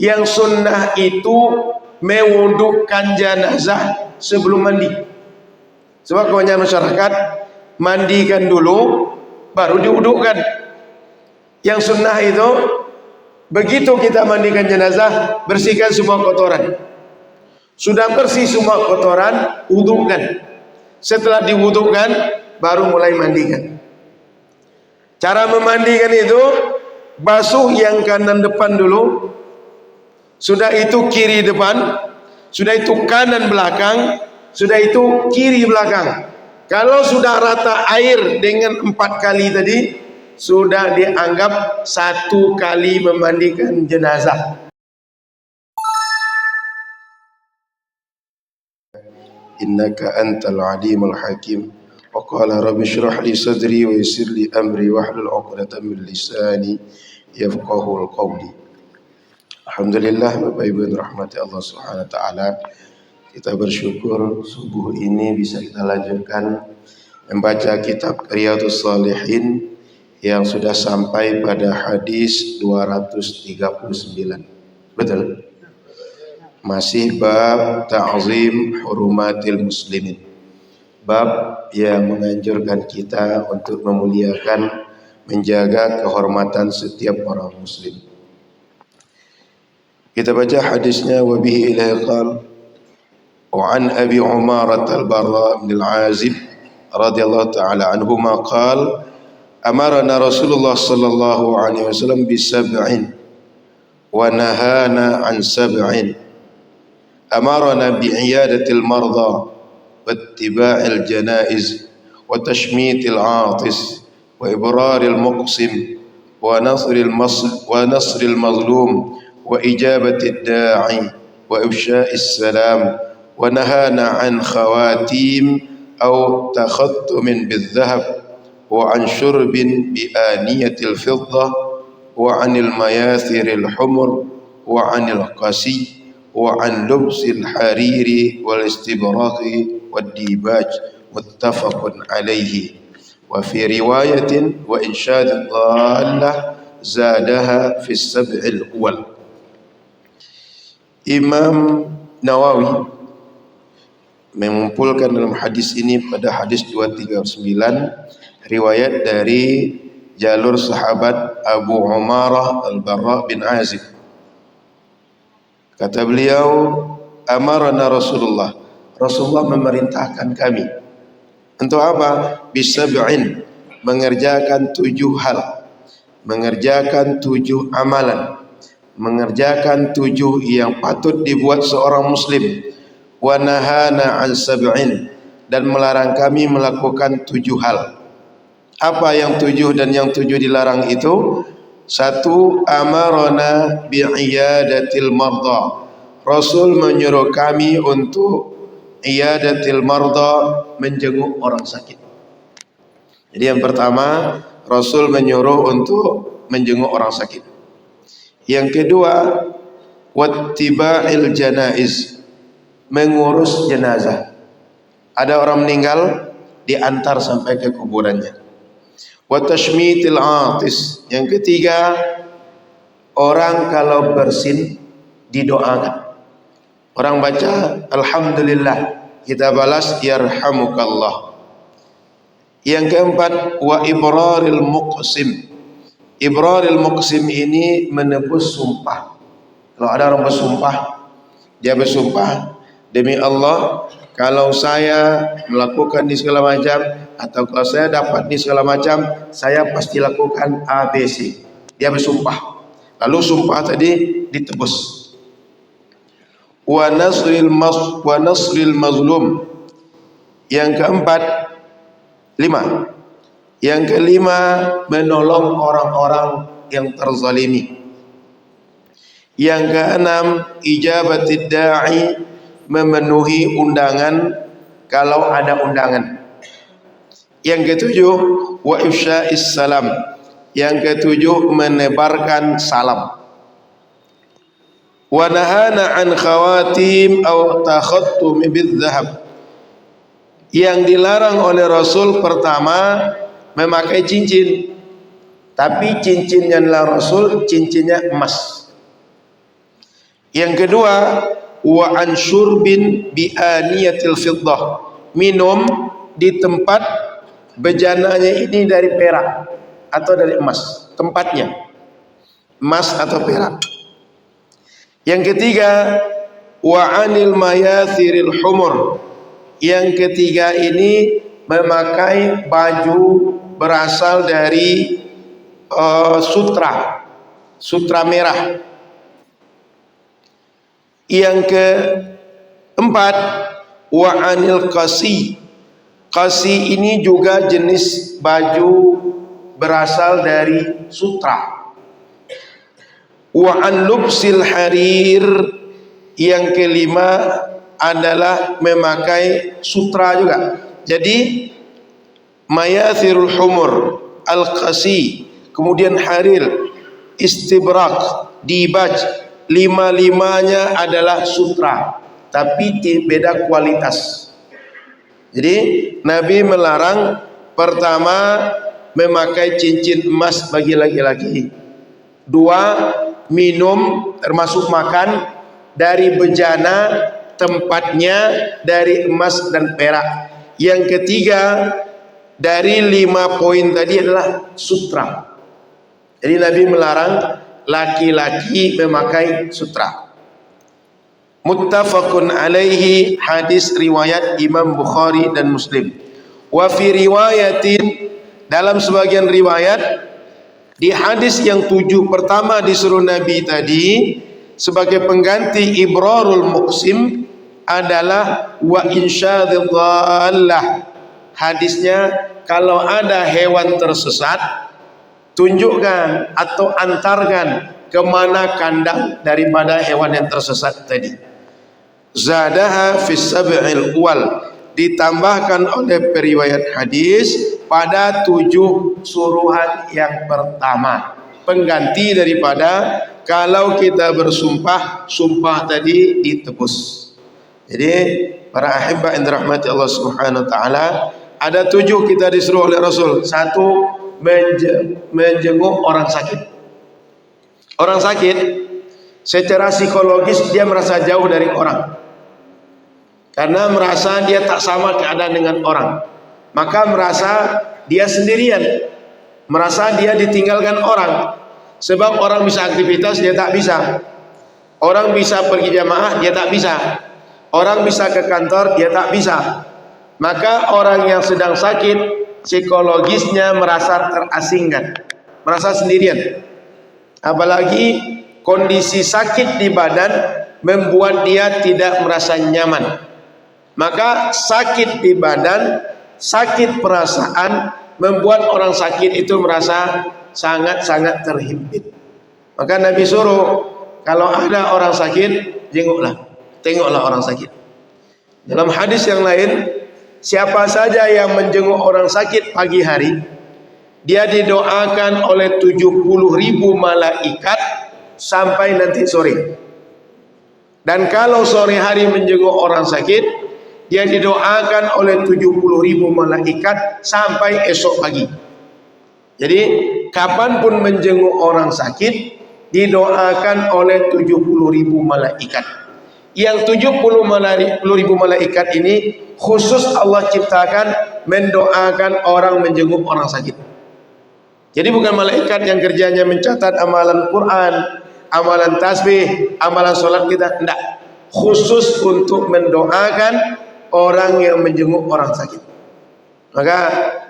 Yang sunnah itu mewudukkan jenazah sebelum mandi. Sebab kebanyakan masyarakat mandikan dulu baru diwudukkan. Yang sunnah itu begitu kita mandikan jenazah, bersihkan semua kotoran. Sudah bersih semua kotoran, wudukkan. Setelah diwudukkan baru mulai mandikan. Cara memandikan itu basuh yang kanan depan dulu, sudah itu kiri depan, sudah itu kanan belakang, sudah itu kiri belakang. Kalau sudah rata air dengan 4 kali tadi, sudah dianggap 1 kali memandikan jenazah. Innaka antal alimul hakim. Wa qala rabbi shrah li sadri wa yassir li amri wahlul 'uqdatam min lisani yafqahul qawli. Alhamdulillah, Bapak Ibu yang rahmati Allah Subhanahu wa taala. Kita bersyukur subuh ini bisa kita lanjutkan membaca kitab Riyadhus Shalihin yang sudah sampai pada hadis 239. Betul? Masih bab ta'zim hurumatil muslimin. Bab yang menganjurkan kita untuk memuliakan, menjaga kehormatan setiap orang muslim. Kita baca hadisnya, wa bihi ilaihi qala wa an Abi Umarah al-Barra bin al-Azib radhiyallahu ta'ala anhuma qala amarna Rasulullah sallallahu alaihi wasallam bi sab'in wa nahana an sab'in. Amarna bi iyadatil marda wa ittiba'il janaiz wa tashmitil 'atis wa ibraril muqsim wa nasril mazlum wa ijabatid da'i wa ifsya'is salam wa nahana an khawatim aw takhattumin bil-dhahab wa an syurbin bi aniyatil fiddah wa anil mayathiril humur wa anil qasi wa an lubsil hariri wal istibraqi wad dibaj muttafaqun alaihi. Wa fi riwayatin wa insyadid dhallah zadaha fi sab'il awal. Imam Nawawi mengumpulkan dalam hadis ini pada hadis 239 riwayat dari jalur sahabat Abu Umarah al-Barra bin Azib. Kata beliau, amarna Rasulullah memerintahkan kami untuk apa? Bisab'in, mengerjakan 7 hal, mengerjakan 7 amalan, mengerjakan 7 yang patut dibuat seorang muslim. Wa nahana an sab'in, dan melarang kami melakukan 7 hal. Apa yang 7 dan yang 7 dilarang itu? 1. Amarona bi'iyadatil marda. Rasul menyuruh kami untuk iyadatil marda, menjenguk orang sakit. Jadi yang pertama, Rasul menyuruh untuk menjenguk orang sakit. Yang kedua, wattiba'il janaiz, mengurus jenazah. Ada orang meninggal, diantar sampai ke kuburannya. Wa tashmitil 'atis, yang ketiga, orang kalau bersin didoakan. Orang baca alhamdulillah, kita balas yarhamukallah. Yang keempat, wa ibraril muqsim. Ibraril muqsim ini menebus sumpah. Kalau ada orang bersumpah, dia bersumpah, demi Allah, kalau saya melakukan ini segala macam, atau kalau saya dapat ini segala macam, saya pasti lakukan ABC. Dia bersumpah. Lalu sumpah tadi ditebus. Wa nasril mazlum. Yang keempat, 5. Yang kelima, menolong orang-orang yang terzalimi. Yang keenam, ijabatid da'i, memenuhi undangan kalau ada undangan. Yang ketujuh, wa ifsya'is salam. Yang ketujuh, menebarkan salam. Wa nahana an khawatim aw takhattum bil-dhahab. Yang dilarang oleh Rasul pertama, memakai cincin. Tapi cincinnya adalah Rasul, cincinnya emas. Yang kedua, wa an syurbin bi aniyatil fiddah, minum di tempat bejananya ini dari perak atau dari emas, tempatnya emas atau perak. Yang ketiga, wa anil mayathiril humur. Yang ketiga ini memakai baju berasal dari sutra merah. Yang keempat, wa anil qasi. Qasi ini juga jenis baju berasal dari sutra. Wa an lubsil harir. Yang kelima adalah memakai sutra juga. Jadi mayathirul humur, al-qasi, kemudian harir, istibrak, dibaj, lima-limanya adalah sutra, tapi beda kualitas. Jadi Nabi melarang pertama memakai cincin emas bagi laki-laki, dua minum termasuk makan dari bejana tempatnya dari emas dan perak. Yang ketiga dari 5 poin tadi adalah sutra. Jadi Nabi melarang laki-laki memakai sutra. Muttafaqun alaihi, hadis riwayat Imam Bukhari dan Muslim. Wa fi riwayatin, dalam sebagian riwayat di hadis yang 7 pertama disuruh Nabi tadi sebagai pengganti ibrarul muqsim adalah wa insyadillah. Hadisnya, kalau ada hewan tersesat, tunjukkan atau antarkan kemana kandang daripada hewan yang tersesat tadi. Zadaha fis sab'il awal, ditambahkan oleh periwayat hadis pada 7 suruhan yang pertama, pengganti daripada kalau kita bersumpah, sumpah tadi ditebus. Jadi para ahibba yang dirahmati Allah Subhanahu wa taala, ada 7 kita disuruh oleh Rasul. 1, menjenguk orang sakit. Orang sakit secara psikologis dia merasa jauh dari orang, karena merasa dia tak sama keadaan dengan orang, maka merasa dia sendirian, merasa dia ditinggalkan orang. Sebab orang bisa aktivitas, dia tak bisa. Orang bisa pergi jamaah, dia tak bisa. Orang bisa ke kantor, dia tak bisa. Maka orang yang sedang sakit psikologisnya merasa terasingkan, merasa sendirian. Apalagi kondisi sakit di badan membuat dia tidak merasa nyaman. Maka sakit di badan, sakit perasaan membuat orang sakit itu merasa sangat-sangat terhimpit. Maka Nabi suruh, kalau ada orang sakit, jenguklah, tengoklah orang sakit. Dalam hadis yang lain, siapa saja yang menjenguk orang sakit pagi hari, dia didoakan oleh 70.000 malaikat sampai nanti sore. Dan kalau sore hari menjenguk orang sakit, dia didoakan oleh 70.000 malaikat sampai esok pagi. Jadi kapanpun menjenguk orang sakit, didoakan oleh 70.000 malaikat. Yang 70.000 malaikat ini khusus Allah ciptakan mendoakan orang menjenguk orang sakit. Jadi bukan malaikat yang kerjanya mencatat amalan Quran, amalan tasbih, amalan sholat kita, tidak. Khusus untuk mendoakan orang yang menjenguk orang sakit. Maka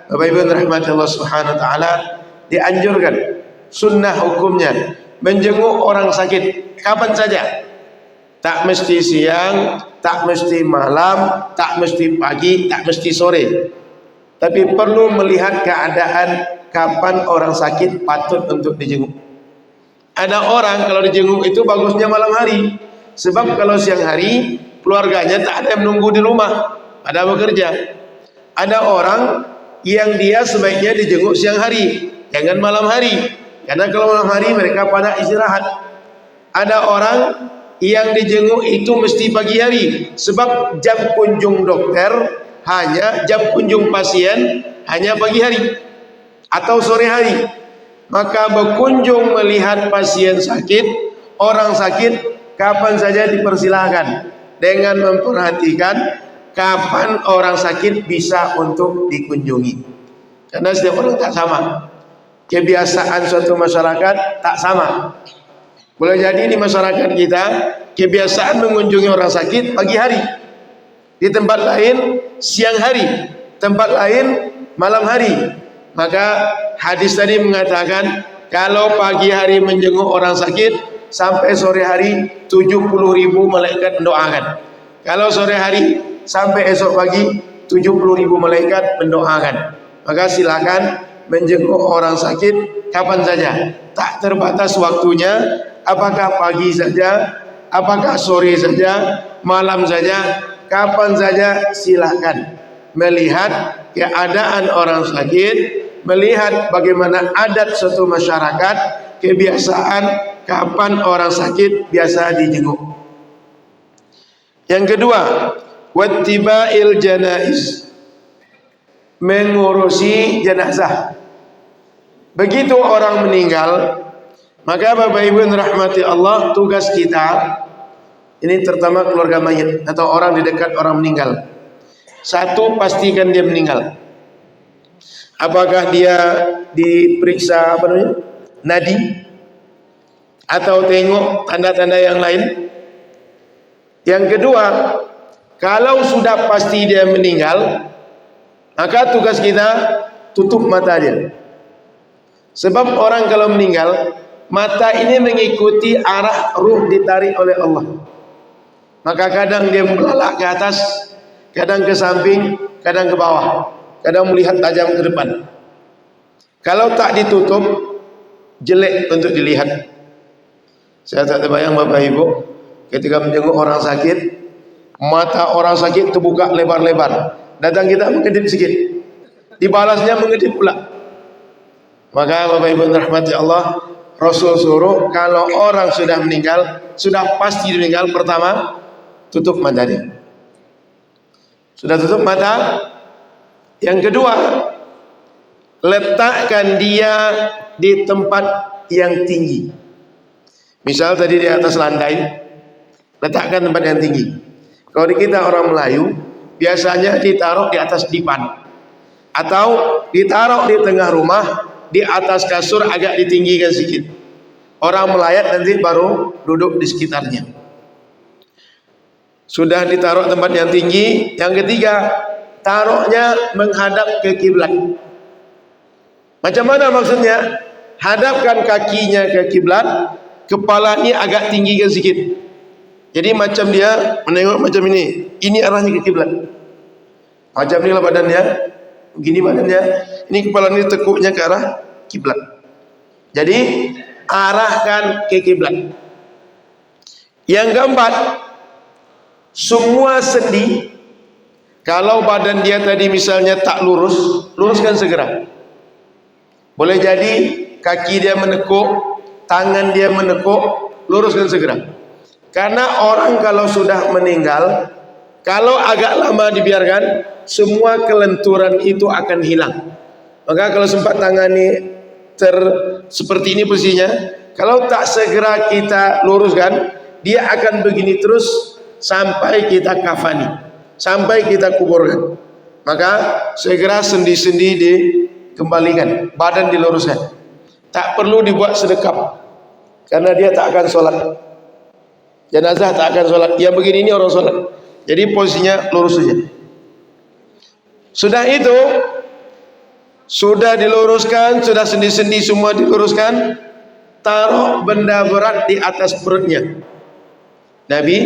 Bapak Ibu rahmati Allah Subhanahu wa taala, dianjurkan sunnah hukumnya menjenguk orang sakit kapan saja. Tak mesti siang, tak mesti malam, tak mesti pagi, tak mesti sore. Tapi perlu melihat keadaan kapan orang sakit patut untuk dijenguk. Ada orang kalau dijenguk itu bagusnya malam hari. Sebab kalau siang hari keluarganya tak ada yang menunggu di rumah, pada bekerja. Ada orang yang dia sebaiknya dijenguk siang hari, jangan malam hari. Karena kalau malam hari mereka pada istirahat. Ada orang yang dijenguk itu mesti pagi hari, sebab jam kunjung dokter hanya, jam kunjung pasien hanya pagi hari atau sore hari. Maka berkunjung melihat pasien sakit, orang sakit, kapan saja dipersilahkan, dengan memperhatikan kapan orang sakit bisa untuk dikunjungi. Karena setiap orang tak sama, kebiasaan suatu masyarakat tak sama. Boleh jadi di masyarakat kita kebiasaan mengunjungi orang sakit pagi hari, di tempat lain siang hari, tempat lain malam hari. Maka hadis tadi mengatakan kalau pagi hari menjenguk orang sakit, sampai sore hari 70.000 malaikat mendoakan. Kalau sore hari sampai esok pagi 70.000 malaikat mendoakan. Maka silakan menjenguk orang sakit kapan saja, tak terbatas waktunya, apakah pagi saja, apakah sore saja, malam saja, kapan saja silakan. Melihat keadaan orang sakit, melihat bagaimana adat suatu masyarakat, kebiasaan kapan orang sakit biasa dijenguk. Yang kedua, wattiba'il janaiz, mengurusi jenazah. Begitu orang meninggal, maka Bapak Ibu yang rahmati Allah, tugas kita ini terutama keluarga mayit atau orang di dekat orang meninggal. Satu, pastikan dia meninggal. Apakah dia diperiksa nadi atau tengok tanda-tanda yang lain. Yang kedua, kalau sudah pasti dia meninggal, maka tugas kita tutup mata dia. Sebab orang kalau meninggal, mata ini mengikuti arah ruh ditarik oleh Allah. Maka kadang dia melalak ke atas, kadang ke samping, kadang ke bawah, kadang melihat tajam ke depan. Kalau tak ditutup, jelek untuk dilihat. Saya tak terbayang Bapak Ibu, ketika menjenguk orang sakit, mata orang sakit terbuka lebar-lebar, datang kita mengedip sikit, dibalasnya mengedip pula. Maka Bapak Ibu rahmati Allah, Rasul suruh kalau orang sudah meninggal, sudah pasti meninggal, pertama tutup mata dia. Sudah tutup mata. Yang kedua, letakkan dia di tempat yang tinggi. Misal tadi di atas lantai, letakkan tempat yang tinggi. Kalau di kita orang Melayu, biasanya ditaruh di atas dipan, atau ditaruh di tengah rumah, di atas kasur agak ditinggikan sedikit. Orang melayat nanti baru duduk di sekitarnya. Sudah ditaruh tempat yang tinggi. Yang ketiga, taruhnya menghadap ke kiblat. Macam mana maksudnya? Hadapkan kakinya ke kiblat, kepalanya agak tinggikan sedikit. Jadi macam dia menengok macam ini. Ini arahnya ke kiblat. Macam inilah badannya, begini badannya. Ini kepala ini tekuknya ke arah kiblat. Jadi arahkan ke kiblat. Yang keempat, semua sendi, kalau badan dia tadi misalnya tak lurus, luruskan segera. Boleh jadi kaki dia menekuk, tangan dia menekuk, luruskan segera. Karena orang kalau sudah meninggal, kalau agak lama dibiarkan, semua kelenturan itu akan hilang. Maka kalau sempat tangani seperti ini posisinya, kalau tak segera kita luruskan, dia akan begini terus sampai kita kafani, sampai kita kuburkan. Maka segera sendi-sendi dikembalikan, badan diluruskan. Tak perlu dibuat sedekap, karena dia tak akan sholat. Jenazah tak akan sholat. Yang begini ini orang sholat. Jadi posisinya lurus saja. Sudah itu, sudah diluruskan, sudah sendi-sendi semua diluruskan, taruh benda berat di atas perutnya. Nabi,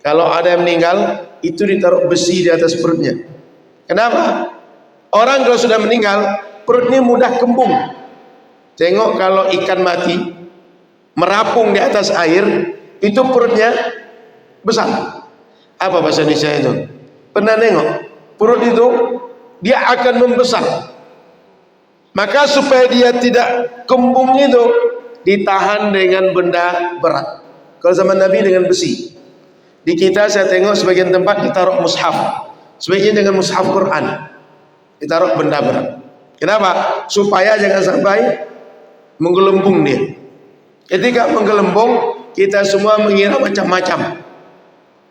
kalau ada yang meninggal, itu ditaruh besi di atas perutnya. Kenapa? Orang kalau sudah meninggal, perutnya mudah kembung. Tengok kalau ikan mati merapung di atas air, itu perutnya besar. Apa bahasa Indonesia itu? Pernah nengok? Perut itu dia akan membesar. Maka supaya dia tidak kembung itu, ditahan dengan benda berat. Kalau zaman Nabi dengan besi. Di kita saya tengok sebagian tempat ditaruh mushaf, sebagian dengan mushaf Quran, ditaruh benda berat. Kenapa? Supaya jangan sampai menggelembung dia. Ketika menggelembung, kita semua mengira macam-macam.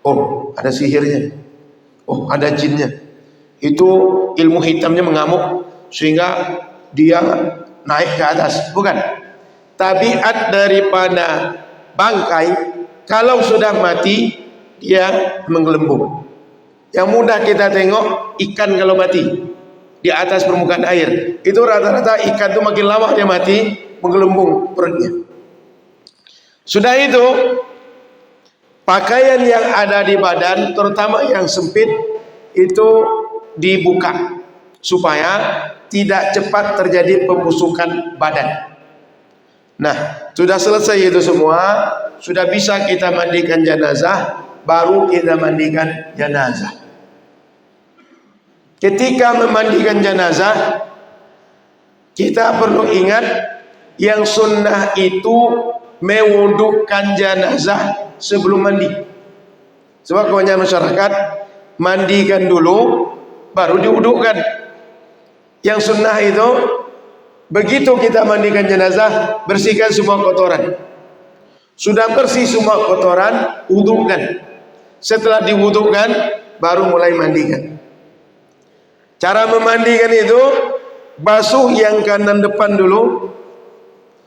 Oh, ada sihirnya. Oh, ada jinnya. Itu ilmu hitamnya mengamuk sehingga dia naik ke atas. Bukan. Tabiat daripada bangkai, kalau sudah mati, dia menggelembung. Yang mudah kita tengok ikan kalau mati di atas permukaan air, itu rata-rata ikan itu makin lama dia mati, menggelembung perutnya. Sudah itu, pakaian yang ada di badan, terutama yang sempit, itu dibuka supaya tidak cepat terjadi pembusukan badan. Nah, sudah selesai itu semua, sudah bisa kita mandikan jenazah, baru kita mandikan jenazah. Ketika memandikan jenazah, kita perlu ingat yang sunnah itu mewudukkan jenazah sebelum mandi. Sebab kebanyakan masyarakat mandikan dulu baru diwudukkan. Yang sunnah itu begitu kita mandikan jenazah, bersihkan semua kotoran. Sudah bersih semua kotoran, wudukkan. Setelah diwudukkan baru mulai mandikan. Cara memandikan itu, basuh yang kanan depan dulu,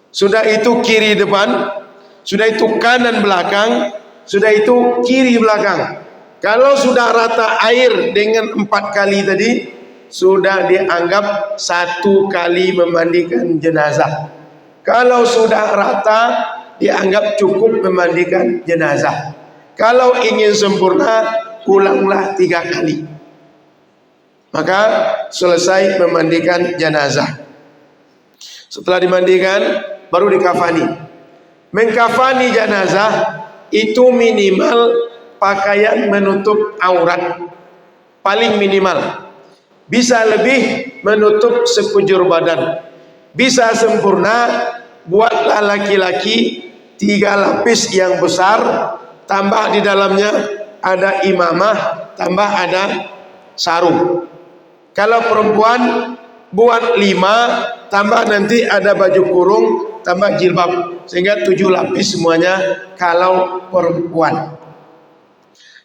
sudah itu kiri depan, sudah itu kanan belakang, sudah itu kiri belakang. Kalau sudah rata air dengan 4 kali tadi, sudah dianggap 1 kali memandikan jenazah. Kalau sudah rata, dianggap cukup memandikan jenazah. Kalau ingin sempurna, ulanglah 3 kali. Maka selesai memandikan jenazah. Setelah dimandikan, baru dikafani. Mengkafani jenazah itu minimal pakaian menutup aurat, paling minimal. Bisa lebih menutup sekujur badan. Bisa sempurna, buatlah laki-laki 3 lapis yang besar, tambah di dalamnya ada imamah, tambah ada sarung. Kalau perempuan buat 5, tambah nanti ada baju kurung, tambah jilbab, sehingga 7 lapis semuanya kalau perempuan.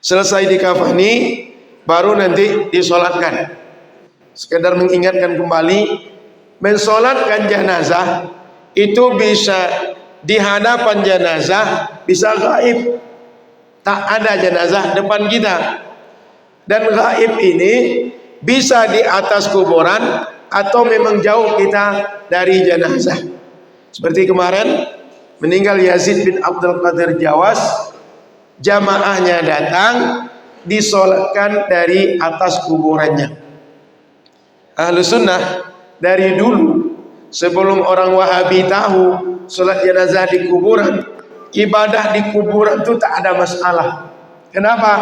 Selesai dikafani, baru nanti disolatkan. Sekedar mengingatkan kembali, mensolatkan jenazah itu bisa di hadapan jenazah, bisa gaib. Tak ada jenazah depan kita. Dan gaib ini bisa di atas kuburan atau memang jauh kita dari jenazah. Seperti kemarin meninggal Yazid bin Abdul Qadir Jawas, jamaahnya datang, disolatkan dari atas kuburannya. Ahlus sunnah dari dulu, sebelum orang Wahabi tahu solat jenazah di kuburan, ibadah di kuburan itu tak ada masalah. Kenapa?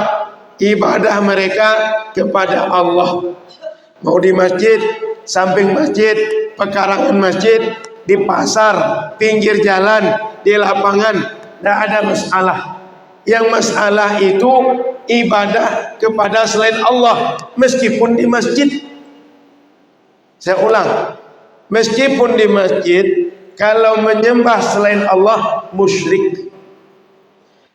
Ibadah mereka kepada Allah. Mau di masjid, samping masjid, pekarangan masjid, di pasar, pinggir jalan, di lapangan, tidak ada masalah. Yang masalah itu ibadah kepada selain Allah, meskipun di masjid. Saya ulang, meskipun di masjid, kalau menyembah selain Allah musyrik.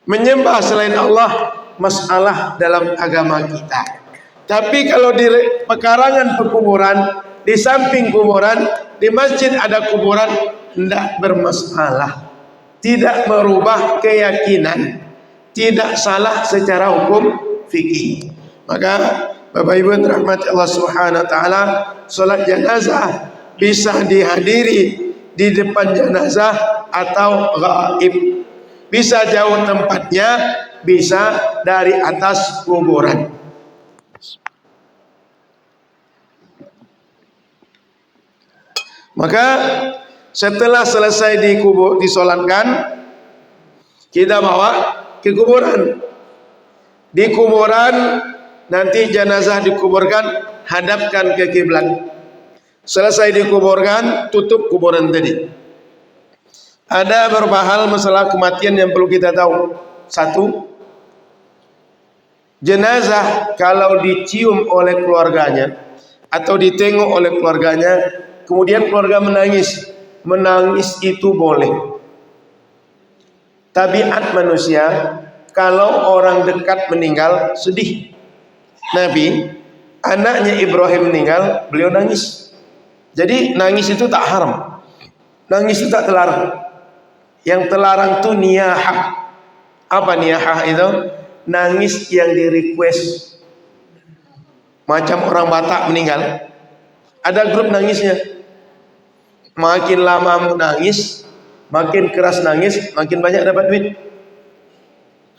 Menyembah selain Allah masalah dalam agama kita. Tapi kalau di pekarangan pekuburan, di samping kuburan, di masjid ada kuburan, tidak bermasalah. Tidak merubah keyakinan, tidak salah secara hukum fikih. Maka Bapak Ibu yang dirahmati Allah Subhanahu wa taala, salat jenazah bisa dihadiri di depan jenazah atau gaib. Bisa jauh tempatnya, bisa dari atas kuburan. Maka setelah selesai disolatkan, kita bawa ke kuburan. Di kuburan nanti jenazah dikuburkan, hadapkan ke kiblat. Selesai dikuburkan, tutup kuburan tadi. Ada beberapa hal masalah kematian yang perlu kita tahu. 1, jenazah kalau dicium oleh keluarganya atau ditengok oleh keluarganya, kemudian keluarga menangis, menangis itu boleh. tabiat manusia kalau orang dekat meninggal sedih. Nabi, anaknya Ibrahim meninggal, beliau nangis. Jadi nangis itu tak haram, nangis itu tak terlarang. Yang terlarang itu niyahah. Apa niyahah itu? Nangis yang di request. Macam orang Batak meninggal, ada grup nangisnya. Makin lama menangis, makin keras nangis, makin banyak dapat duit.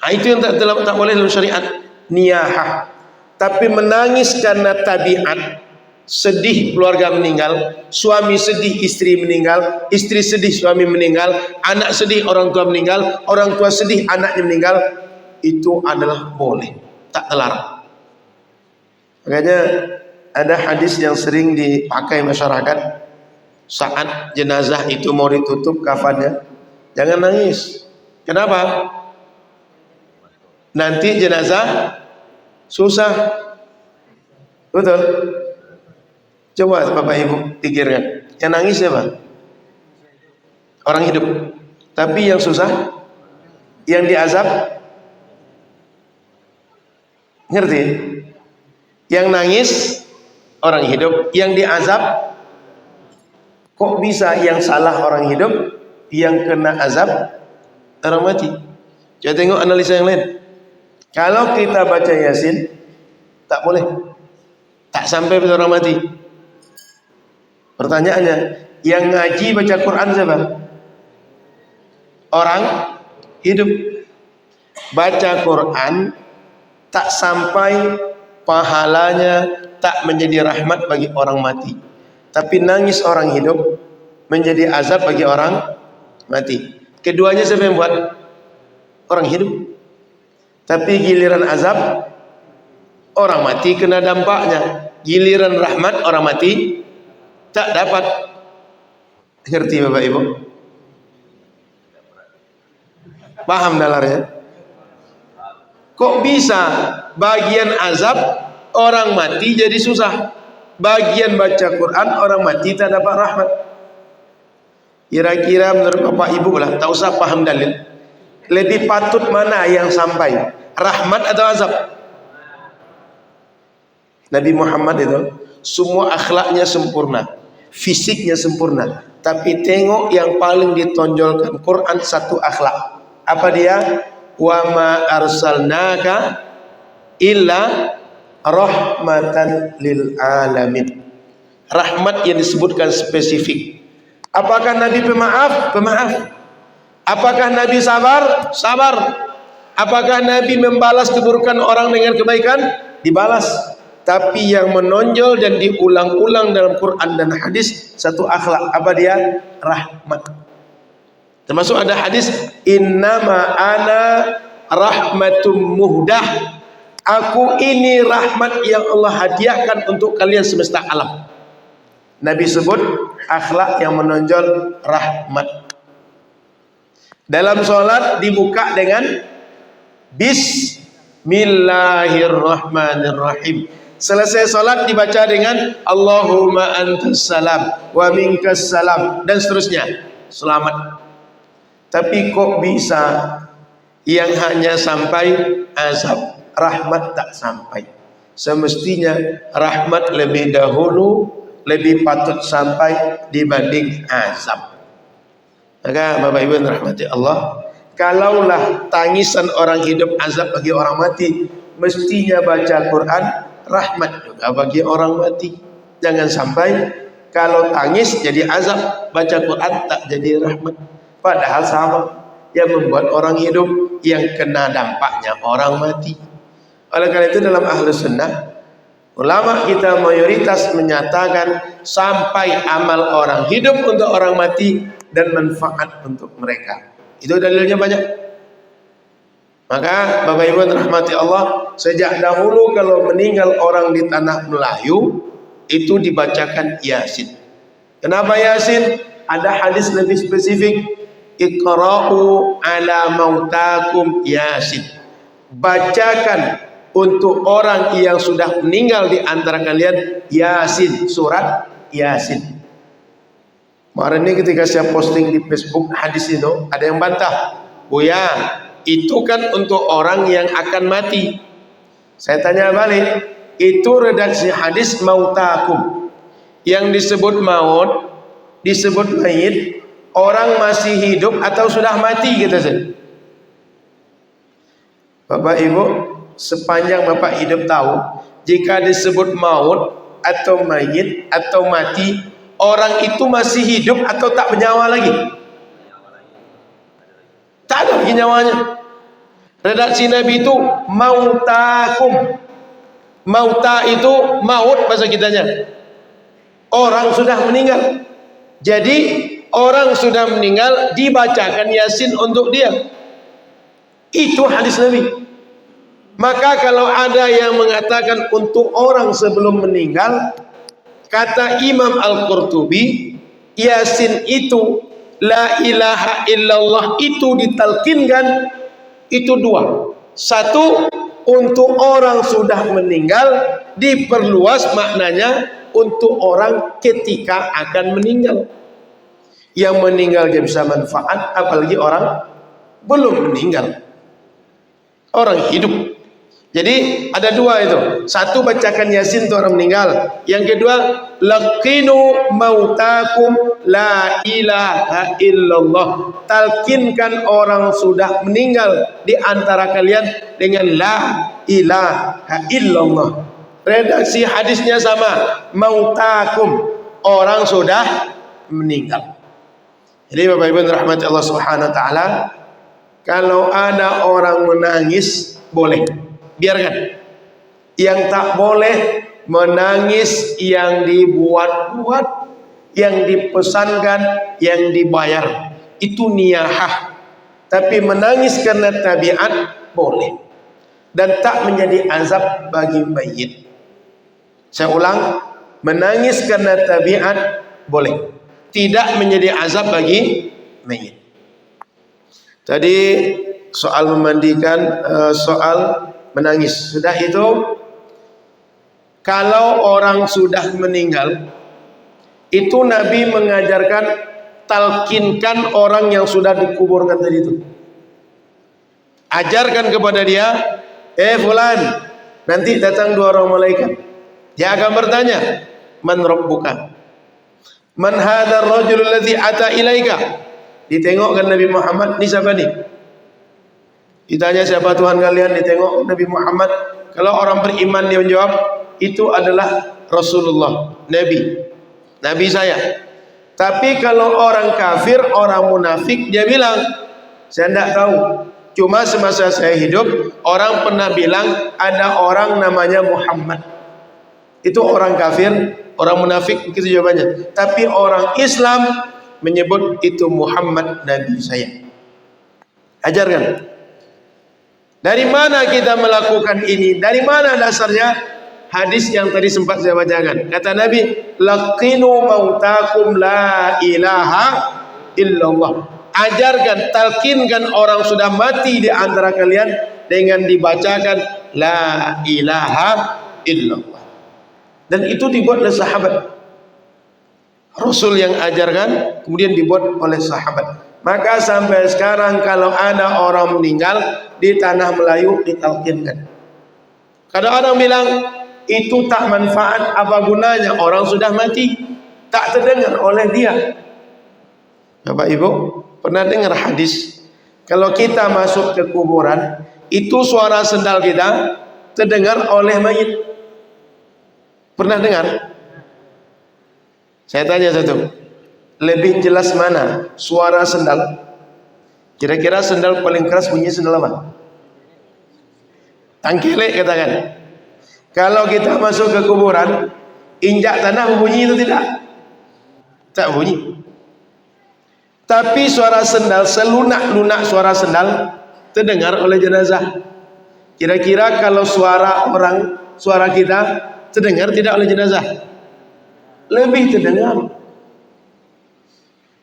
Nah, itu yang tak boleh dalam syariat, niyahah. Tapi menangis karena tabiat, sedih keluarga meninggal, suami sedih istri meninggal, istri sedih suami meninggal, anak sedih orang tua meninggal, orang tua sedih anaknya meninggal, itu adalah boleh, tak terlarang. Makanya ada hadis yang sering dipakai masyarakat saat jenazah itu mau ditutup kafannya, jangan nangis. Kenapa? Nanti jenazah susah. Betul? Coba Bapak Ibu pikirkan, yang nangis siapa? Orang hidup. Tapi yang susah, yang diazab, ngerti? Yang nangis orang hidup, yang diazab. Kok bisa yang salah orang hidup, yang kena azab orang mati? Coba tengok analisa yang lain. Kalau kita baca Yasin, tak boleh, tak sampai pada orang mati. Pertanyaannya, yang ngaji baca Quran siapa? Orang hidup. Baca Quran tak sampai pahalanya, tak menjadi rahmat bagi orang mati. Tapi nangis orang hidup menjadi azab bagi orang mati. Keduanya siapa yang buat? Orang hidup. Tapi giliran azab, orang mati kena dampaknya. Giliran rahmat, orang mati tak dapat. Ngerti Bapak Ibu? Paham dalarnya? Kok bisa bagian azab orang mati jadi susah, bagian baca Quran orang mati tak dapat rahmat? Kira-kira menurut Bapak Ibu lah, tak usah paham dalil, lebih patut mana yang sampai, rahmat atau azab? Nabi Muhammad itu semua akhlaknya sempurna, fisiknya sempurna, tapi tengok yang paling ditonjolkan Quran satu akhlak. Apa dia? Wa ma arsalnaka illa rahmatan lil alamin. Rahmat yang disebutkan spesifik. Apakah Nabi pemaaf? Pemaaf. Apakah Nabi sabar? Sabar. Apakah Nabi membalas keburukan orang dengan kebaikan? Dibalas. Tapi yang menonjol dan diulang-ulang dalam Quran dan hadis satu akhlak. Apa dia? Rahmat. Termasuk ada hadis, innama ana rahmatum muhdah. Aku ini rahmat yang Allah hadiahkan untuk kalian semesta alam. Nabi sebut akhlak yang menonjol rahmat. Dalam sholat dibuka dengan Bismillahirrahmanirrahim. Selesai sholat dibaca dengan Allahumma antas salam wa minkas salam, dan seterusnya. Selamat. Tapi kok bisa yang hanya sampai azab, rahmat tak sampai? Semestinya rahmat lebih dahulu, lebih patut sampai dibanding azab. Maka Bapak Ibu yang rahmati Allah, kalaulah tangisan orang hidup azab bagi orang mati, mestinya baca Quran rahmat juga bagi orang mati. Jangan sampai kalau tangis jadi azab, baca Quran tak jadi rahmat. Padahal sama, yang membuat orang hidup, yang kena dampaknya orang mati. Oleh karena itu dalam Ahlus Sunnah, ulama kita mayoritas menyatakan sampai amal orang hidup untuk orang mati dan manfaat untuk mereka. Itu dalilnya banyak. Maka Bapak Ibu yang rahmati Allah, sejak dahulu kalau meninggal orang di tanah Melayu itu dibacakan Yasin. Kenapa Yasin? Ada hadis lebih spesifik, Iqra'u ala mautakum Yasin. Bacakan untuk orang yang sudah meninggal di antara kalian Yasin, surat Yasin. Kemarin ini ketika saya posting di Facebook hadis itu, ada yang bantah. Buya, itu kan untuk orang yang akan mati. Saya tanya balik, itu redaksi hadis mautakum. Yang disebut maut, disebut mayit, orang masih hidup atau sudah mati gitu saja. Bapak Ibu, sepanjang Bapak hidup tahu, jika disebut maut atau mayit atau mati, orang itu masih hidup atau tak bernyawa lagi? Tak ada lagi nyawanya. Redaksi Nabi itu mautakum. Mauta itu maut bahasa kitanya. Orang sudah meninggal. Jadi orang sudah meninggal dibacakan Yasin untuk dia. Itu hadis Nabi. Maka kalau ada yang mengatakan untuk orang sebelum meninggal, kata Imam Al-Qurtubi, Yasin itu, la ilaha illallah itu ditalkinkan, itu dua. Satu, untuk orang sudah meninggal, diperluas maknanya untuk orang ketika akan meninggal. Yang meninggal dia bisa manfaat, apalagi orang belum meninggal, orang hidup. Jadi ada dua itu. Satu, bacakan Yasin untuk orang meninggal. Yang kedua, laqinu mautakum la ilaha illallah. Talkinkan orang sudah meninggal di antara kalian dengan la ilaha illallah. Redaksi hadisnya sama, mautakum, orang sudah meninggal. Jadi Bapak Ibu rahmat Allah Subhanahu wa taala, kalau ada orang menangis boleh, biarkan. Yang tak boleh menangis yang dibuat-buat, yang dipesankan, yang dibayar. Itu niyahah. Tapi menangis karena tabiat boleh. Dan tak menjadi azab bagi mayit. Saya ulang, menangis karena tabiat boleh. Tidak menjadi azab bagi mayit. Tadi soal memandikan, soal menangis. Sudah itu, kalau orang sudah meninggal, itu Nabi mengajarkan talkinkan orang yang sudah dikuburkan tadi itu. Ajarkan kepada dia, fulan, nanti datang dua orang malaikat. Dia akan bertanya, man rabbuka? Man hadzal rajul alladzi ata ilaika? Ditengokkan Nabi Muhammad, ni siapa ni? Ditanya siapa Tuhan kalian, ditengok Nabi Muhammad. Kalau orang beriman dia menjawab, itu adalah Rasulullah, Nabi saya. Tapi kalau orang kafir, orang munafik, dia bilang, saya tidak tahu. Cuma semasa saya hidup, orang pernah bilang ada orang namanya Muhammad. Itu orang kafir, orang munafik, begitu jawabannya. Tapi orang Islam menyebut itu Muhammad Nabi saya. Ajarkan. Dari mana kita melakukan ini? Dari mana dasarnya? Hadis yang tadi sempat saya bacakan. Kata Nabi, laqinu mautakum la ilaha illallah. Ajarkan, talkinkan orang sudah mati di antara kalian dengan dibacakan la ilaha illallah. Dan itu dibuat oleh sahabat. Rasul yang ajarkan, kemudian dibuat oleh sahabat. Maka sampai sekarang kalau ada orang meninggal di tanah Melayu ditalkinkan. Kadang orang bilang itu tak manfaat, apa gunanya, orang sudah mati, tak terdengar oleh dia. Bapak Ibu pernah dengar hadis, kalau kita masuk ke kuburan, itu suara sendal kita terdengar oleh mayit. Pernah dengar? Saya tanya satu, lebih jelas mana suara sendal? Kira-kira sendal paling keras bunyi sendal apa? Tangkelek katakan. Kalau kita masuk ke kuburan, injak tanah bunyi itu tidak? Tak bunyi. Tapi suara sendal, selunak-lunak suara sendal terdengar oleh jenazah. Kira-kira kalau suara orang, suara kita terdengar tidak oleh jenazah? Lebih terdengar.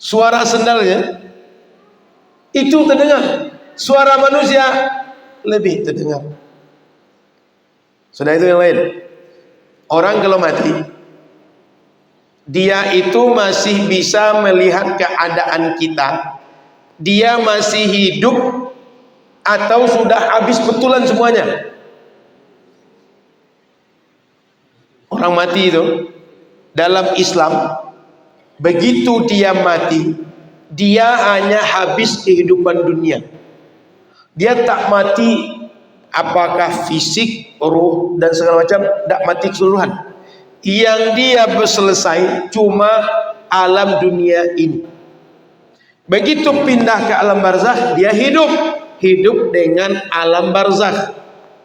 Suara sendalnya itu terdengar. Suara manusia lebih terdengar. Sudah itu yang lain. Orang kalau mati, dia itu masih bisa melihat keadaan kita dia masih hidup atau sudah habis betulan semuanya. Orang mati itu dalam Islam, begitu dia mati, dia hanya habis kehidupan dunia. Dia tak mati apakah fisik, ruh dan segala macam, tak mati keseluruhan. Yang dia selesai cuma alam dunia ini. Begitu pindah ke alam barzakh, dia hidup dengan alam barzakh.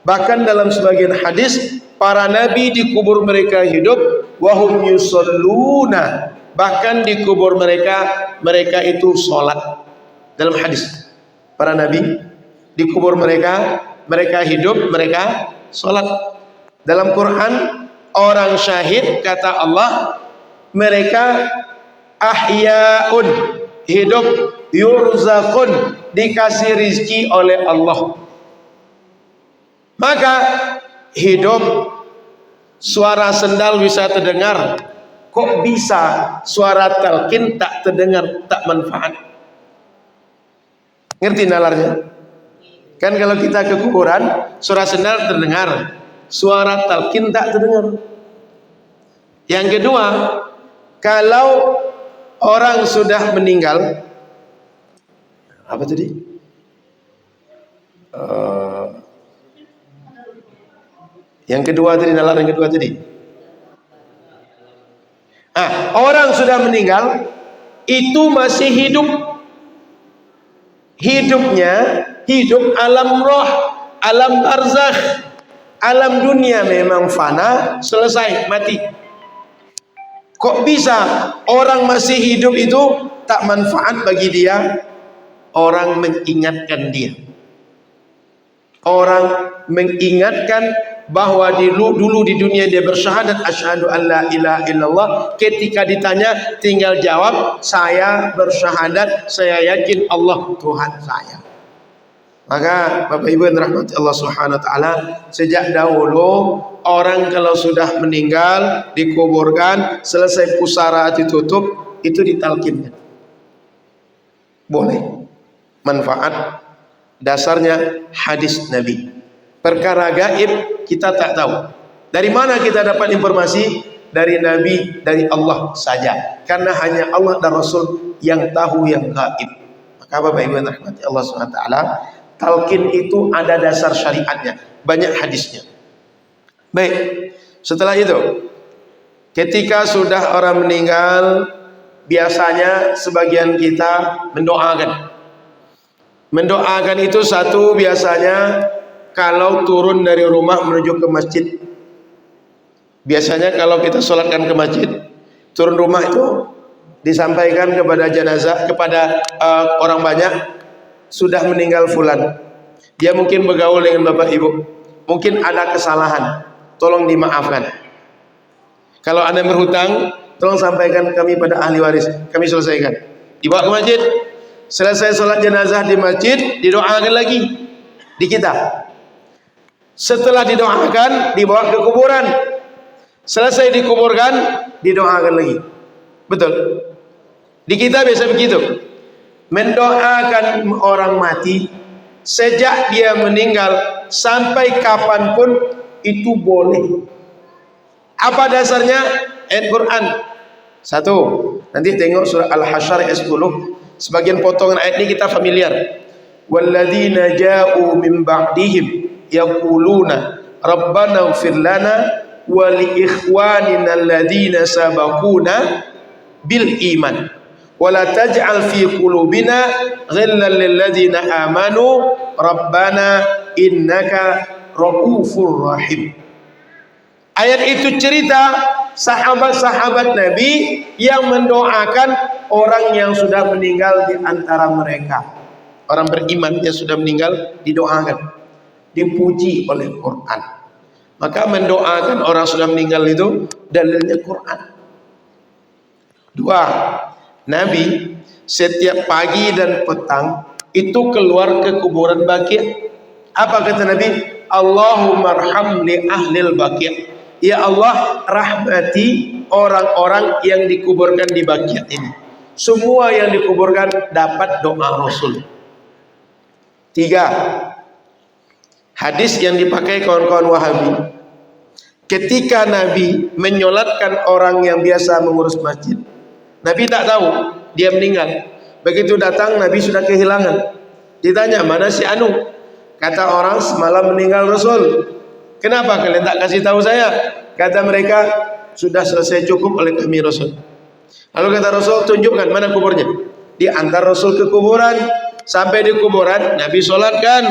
Bahkan dalam sebagian hadis, para nabi dikubur mereka hidup, wahum yusalluna, bahkan dikubur mereka itu sholat. Dalam hadis, para nabi dikubur mereka hidup, mereka sholat. Dalam Quran, orang syahid, kata Allah, mereka ahyaun, hidup, yurzaqun, dikasih rizki oleh Allah. Maka hidup, suara sendal bisa terdengar, kok bisa suara talqin tak terdengar, tak manfaat? Ngerti nalarnya? Kan kalau kita ke kuburan, suara sendal terdengar, suara talqin tak terdengar. Yang kedua, kalau orang sudah meninggal, apa tadi? Yang kedua tadi, nalar yang kedua tadi. Orang sudah meninggal, itu masih hidup. Hidupnya, hidup alam roh, alam barzakh. Alam dunia memang fana, selesai, mati. Kok bisa orang masih hidup itu tak manfaat bagi dia? Orang mengingatkan dia. Orang mengingatkan bahwa dulu di dunia dia bersyahadat asyhadu an la ilaha illallah. Ketika ditanya tinggal jawab, saya bersyahadat, saya yakin Allah Tuhan saya. Maka Bapak Ibu yang dirahmati Allah Subhanahu wa taala, sejak dahulu orang kalau sudah meninggal dikuburkan, selesai pusara ditutup, itu ditalkinkan. Boleh. Manfaat dasarnya hadis Nabi. Perkara gaib kita tak tahu. Dari mana kita dapat informasi? Dari Nabi, dari Allah saja. Karena hanya Allah dan Rasul yang tahu yang gaib. Maka Bapak Ibu yang rahmati Allah SWT, talqin itu ada dasar syariatnya, banyak hadisnya. Baik, setelah itu, ketika sudah orang meninggal, biasanya sebagian kita mendoakan. Mendoakan itu satu, biasanya kalau turun dari rumah menuju ke masjid. Biasanya kalau kita sholatkan ke masjid, turun rumah itu disampaikan kepada jenazah, kepada orang banyak, sudah meninggal fulan. Dia mungkin bergaul dengan bapak ibu, mungkin ada kesalahan, tolong dimaafkan. Kalau ada yang berhutang, tolong sampaikan kami pada ahli waris, kami selesaikan. Dibawa ke masjid, selesai sholat jenazah di masjid, didoakan lagi di kita. Setelah didoakan, dibawa ke kuburan. Selesai dikuburkan, didoakan lagi. Betul. Di kita biasa begitu. Mendoakan orang mati sejak dia meninggal sampai kapanpun itu boleh. Apa dasarnya? Ayat Quran. Satu, nanti tengok surah Al-Hasyr ayat 10. Sebagian potongan ayat ini kita familiar. Walladzina ja'u min ba'dihim yaquluna rabbana ighfir lana wa li ikhwanina alladhina sabaquna bil iman wa la taj'al fi qulubina ghillan lil ladzina amanu rabbana innaka raufur rahim. Ayat itu cerita sahabat-sahabat Nabi yang mendoakan orang yang sudah meninggal di antara mereka. Orang beriman yang sudah meninggal didoakan, dipuji oleh Quran. Maka mendoakan orang sudah meninggal itu dalilnya Quran. Dua, Nabi setiap pagi dan petang itu keluar ke kuburan Baqi'. Apa kata Nabi? Allahumma arham li ahlil Baqi'. Ya Allah, rahmati orang-orang yang dikuburkan di Baqi' ini. semua yang dikuburkan dapat doa Rasul. 3. Hadis yang dipakai kawan-kawan Wahabi. Ketika Nabi menyolatkan orang yang biasa mengurus masjid, Nabi tak tahu dia meninggal. Begitu datang, Nabi sudah kehilangan. Ditanya, mana si Anu? Kata orang, semalam meninggal Rasul. Kenapa kalian tak kasih tahu saya? Kata mereka, sudah selesai cukup oleh kami Rasul. Lalu kata Rasul, tunjukkan mana kuburnya. Diantar Rasul ke kuburan. Sampai di kuburan, Nabi solatkan.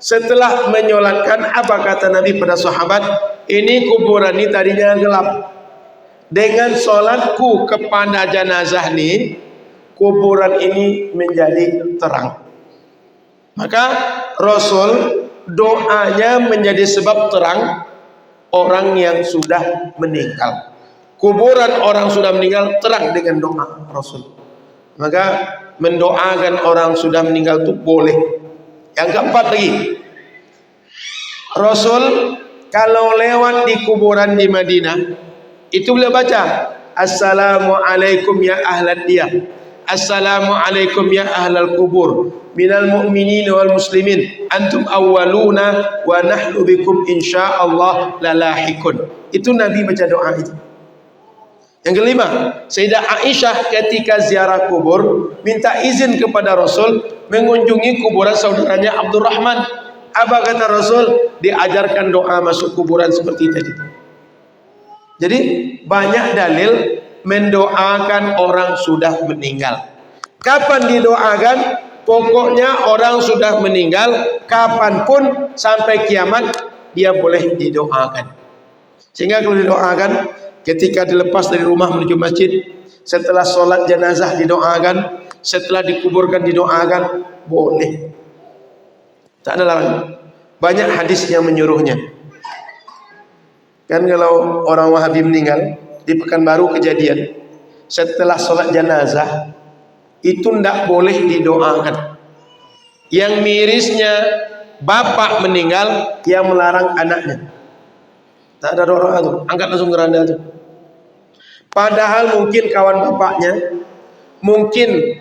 Setelah menyolatkan, apa kata Nabi pada sahabat? Ini kuburan ini tadinya gelap. Dengan solatku kepada jenazah ini, kuburan ini menjadi terang. Maka Rasul doanya menjadi sebab terang orang yang sudah meninggal. Kuburan orang sudah meninggal terang dengan doa Rasul. Maka mendoakan orang sudah meninggal itu boleh. Yang keempat lagi, Rasul kalau lewat di kuburan di Madinah itu boleh baca Assalamualaikum ya ahlad diyah, Assalamualaikum ya ahlal kubur, minal mu'minin wal muslimin, antum awwaluna wa nahnu bikum insyaallah lalahikun. Itu Nabi baca doa itu. Yang kelima, Sayyidah Aisyah ketika ziarah kubur minta izin kepada Rasul mengunjungi kuburan saudaranya Abdurrahman. Apa kata Rasul? Diajarkan doa masuk kuburan seperti tadi. Jadi banyak dalil mendoakan orang sudah meninggal. Kapan didoakan? Pokoknya orang sudah meninggal, kapanpun sampai kiamat dia boleh didoakan. Sehingga kalau didoakan ketika dilepas dari rumah menuju masjid, setelah sholat jenazah didoakan, setelah dikuburkan didoakan, boleh. Tak ada larangan. Banyak hadis yang menyuruhnya. Kan kalau orang Wahabi meninggal di Pekanbaru kejadian, setelah sholat jenazah itu tidak boleh didoakan. Yang mirisnya bapak meninggal yang melarang anaknya. Tak ada doa itu, angkat langsung keranda itu. Padahal mungkin kawan bapaknya, mungkin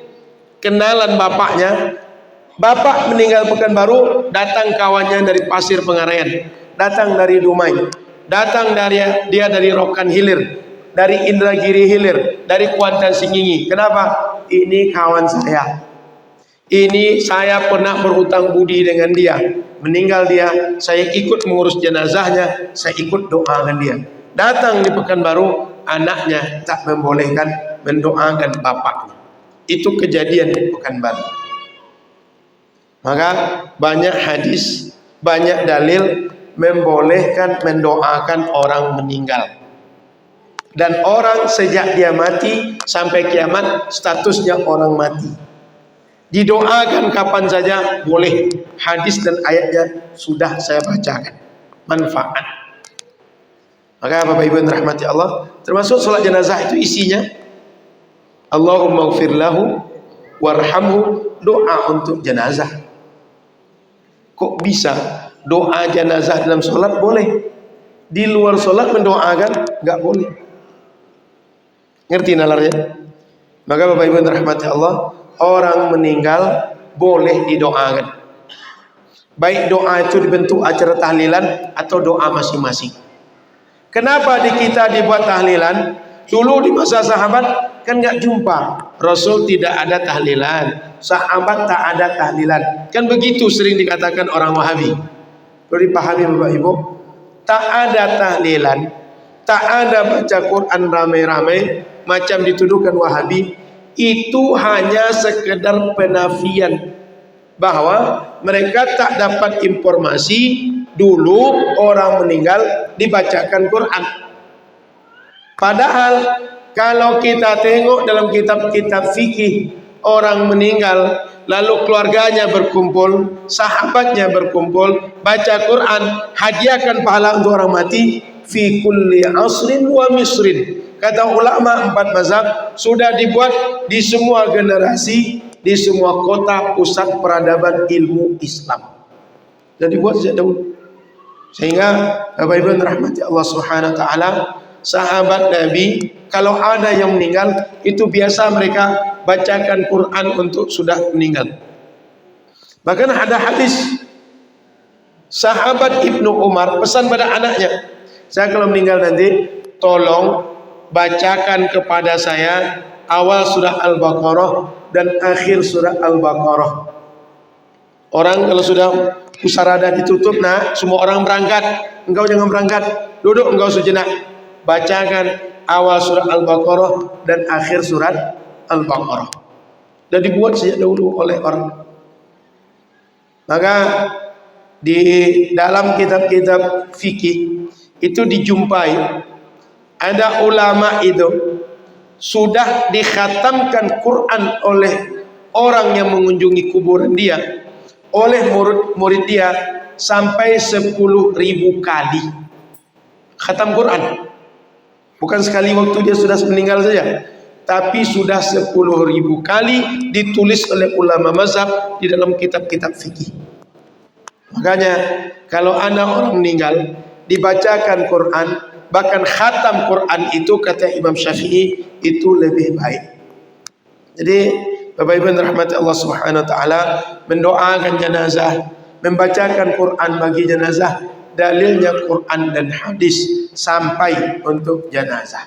kenalan bapaknya. Bapak meninggal Pekanbaru, datang kawannya dari Pasir Pengaraian, datang dari Dumai, datang dia dari Rokan Hilir, dari Indragiri Hilir, dari Kuantan Singingi. Kenapa? Ini kawan saya. Ini saya pernah berhutang budi dengan dia. Meninggal dia, saya ikut mengurus jenazahnya, saya ikut doakan dia. Datang di Pekanbaru, anaknya tak membolehkan mendoakan bapaknya. Itu kejadian di Pekanbaru. Maka banyak hadis, banyak dalil membolehkan mendoakan orang meninggal. Dan orang sejak dia mati sampai kiamat statusnya orang mati. Didoakan kapan saja boleh. Hadis dan ayatnya sudah saya bacakan. Manfaat. Maka Bapak Ibu yang dirahmati Allah, termasuk salat jenazah itu isinya Allahumma ighfir lahu warhamhu, doa untuk jenazah. Kok bisa doa jenazah dalam sholat boleh, di luar sholat mendoakan nggak boleh? Ngerti nalarnya? Maka Bapak Ibu yang dirahmati Allah, orang meninggal boleh didoakan. Baik doa itu dibentuk acara tahlilan atau doa masing-masing. Kenapa di kita dibuat tahlilan? Dulu di masa sahabat kan nggak jumpa, Rasul tidak ada tahlilan, sahabat tak ada tahlilan. Kan begitu sering dikatakan orang Wahabi. Perlu dipahami Bapak Ibu, tak ada tahlilan, tak ada baca Quran ramai-ramai macam dituduhkan Wahabi. Itu hanya sekedar penafian bahwa mereka tak dapat informasi dulu orang meninggal dibacakan Quran. Padahal kalau kita tengok dalam kitab-kitab fikih, orang meninggal lalu keluarganya berkumpul, sahabatnya berkumpul, baca Quran, hadiahkan pahala untuk orang mati fi kulli asrin wa misrin. Kata ulama 4 mazhab sudah dibuat di semua generasi, di semua kota pusat peradaban ilmu Islam. Sudah dibuat sejak dahulu. Sehingga Bapak Ibu yang dirahmati Allah Subhanahu wa taala, sahabat Nabi kalau ada yang meninggal itu biasa mereka bacakan Quran untuk sudah meninggal. Bahkan ada hadis sahabat Ibnu Umar pesan pada anaknya, saya kalau meninggal nanti tolong bacakan kepada saya awal surah Al-Baqarah dan akhir surah Al-Baqarah. Orang kalau sudah pusarada ditutup, nah semua orang berangkat, engkau jangan berangkat, duduk engkau sejenak, bacakan awal surah Al-Baqarah dan akhir surat Al-Baqarah. Dan dibuat sejak dahulu oleh orang. Maka di dalam kitab-kitab fikih itu dijumpai ada ulama itu sudah dikhatamkan Quran oleh orang yang mengunjungi kuburan dia, oleh murid dia sampai 10.000 kali khatam Quran. Bukan sekali waktu dia sudah meninggal saja, tapi sudah 10.000 kali ditulis oleh ulama mazhab di dalam kitab-kitab fikih. Makanya kalau ada orang meninggal dibacakan Quran, bahkan khatam Quran itu kata Imam Syafi'i itu lebih baik. Jadi Bapak Ibu yang dirahmati Allah Subhanahu wa taala, mendoakan jenazah, membacakan Quran bagi jenazah, dalilnya Quran dan hadis sampai untuk jenazah.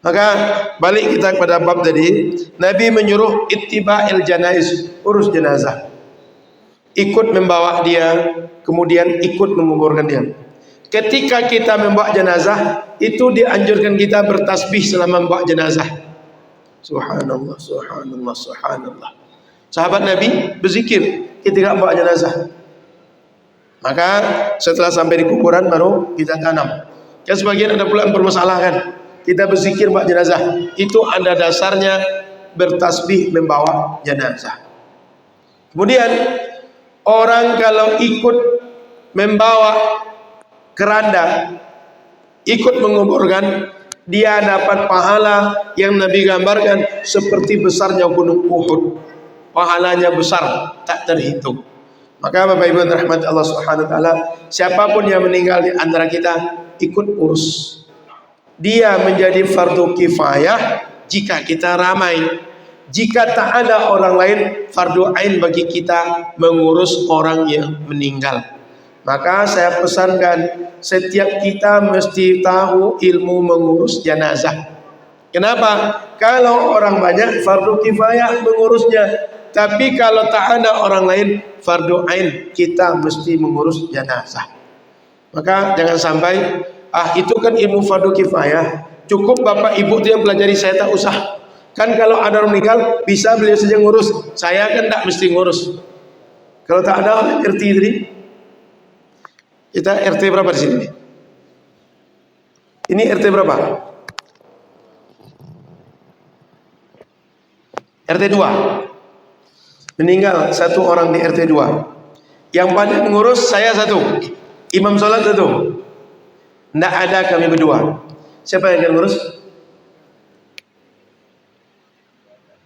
Maka balik kita kepada bab tadi, Nabi menyuruh ittiba'il janaiz, urus jenazah, ikut membawa dia, kemudian ikut menguburkan dia. Ketika kita membawa jenazah, itu dianjurkan kita bertasbih selama membawa jenazah. Subhanallah, subhanallah, subhanallah. Sahabat Nabi berzikir ketika membawa jenazah. Maka setelah sampai di kuburan baru kita tanam. Kan sebagian ada pula yang bermasalahkan, kita berzikir membawa jenazah, itu ada dasarnya bertasbih membawa jenazah. Kemudian orang kalau ikut membawa keranda, ikut menguburkan, dia dapat pahala yang Nabi gambarkan seperti besarnya gunung Uhud. Pahalanya besar, tak terhitung. Maka Bapak Ibu yang dirahmati Allah Subhanahu wa taala, siapapun yang meninggal di antara kita ikut urus. Dia menjadi fardu kifayah jika kita ramai. Jika tak ada orang lain, fardu ain bagi kita mengurus orang yang meninggal. Maka saya pesankan setiap kita mesti tahu ilmu mengurus jenazah. Kenapa? Kalau orang banyak fardu kifayah mengurusnya, tapi kalau tak ada orang lain fardu ain kita mesti mengurus jenazah. Maka jangan sampai itu kan ilmu fardu kifayah, cukup bapak ibu itu yang pelajari, saya tak usah. Kan kalau ada orang meninggal bisa beliau saja ngurus, saya kan tak mesti ngurus. Kalau tak ada orang RT tadi, kita RT berapa di sini? Ini RT berapa? RT 2. Meninggal satu orang di RT 2. Yang banyak ngurus saya satu, imam sholat satu. Tidak ada kami berdua. Siapa yang akan ngurus?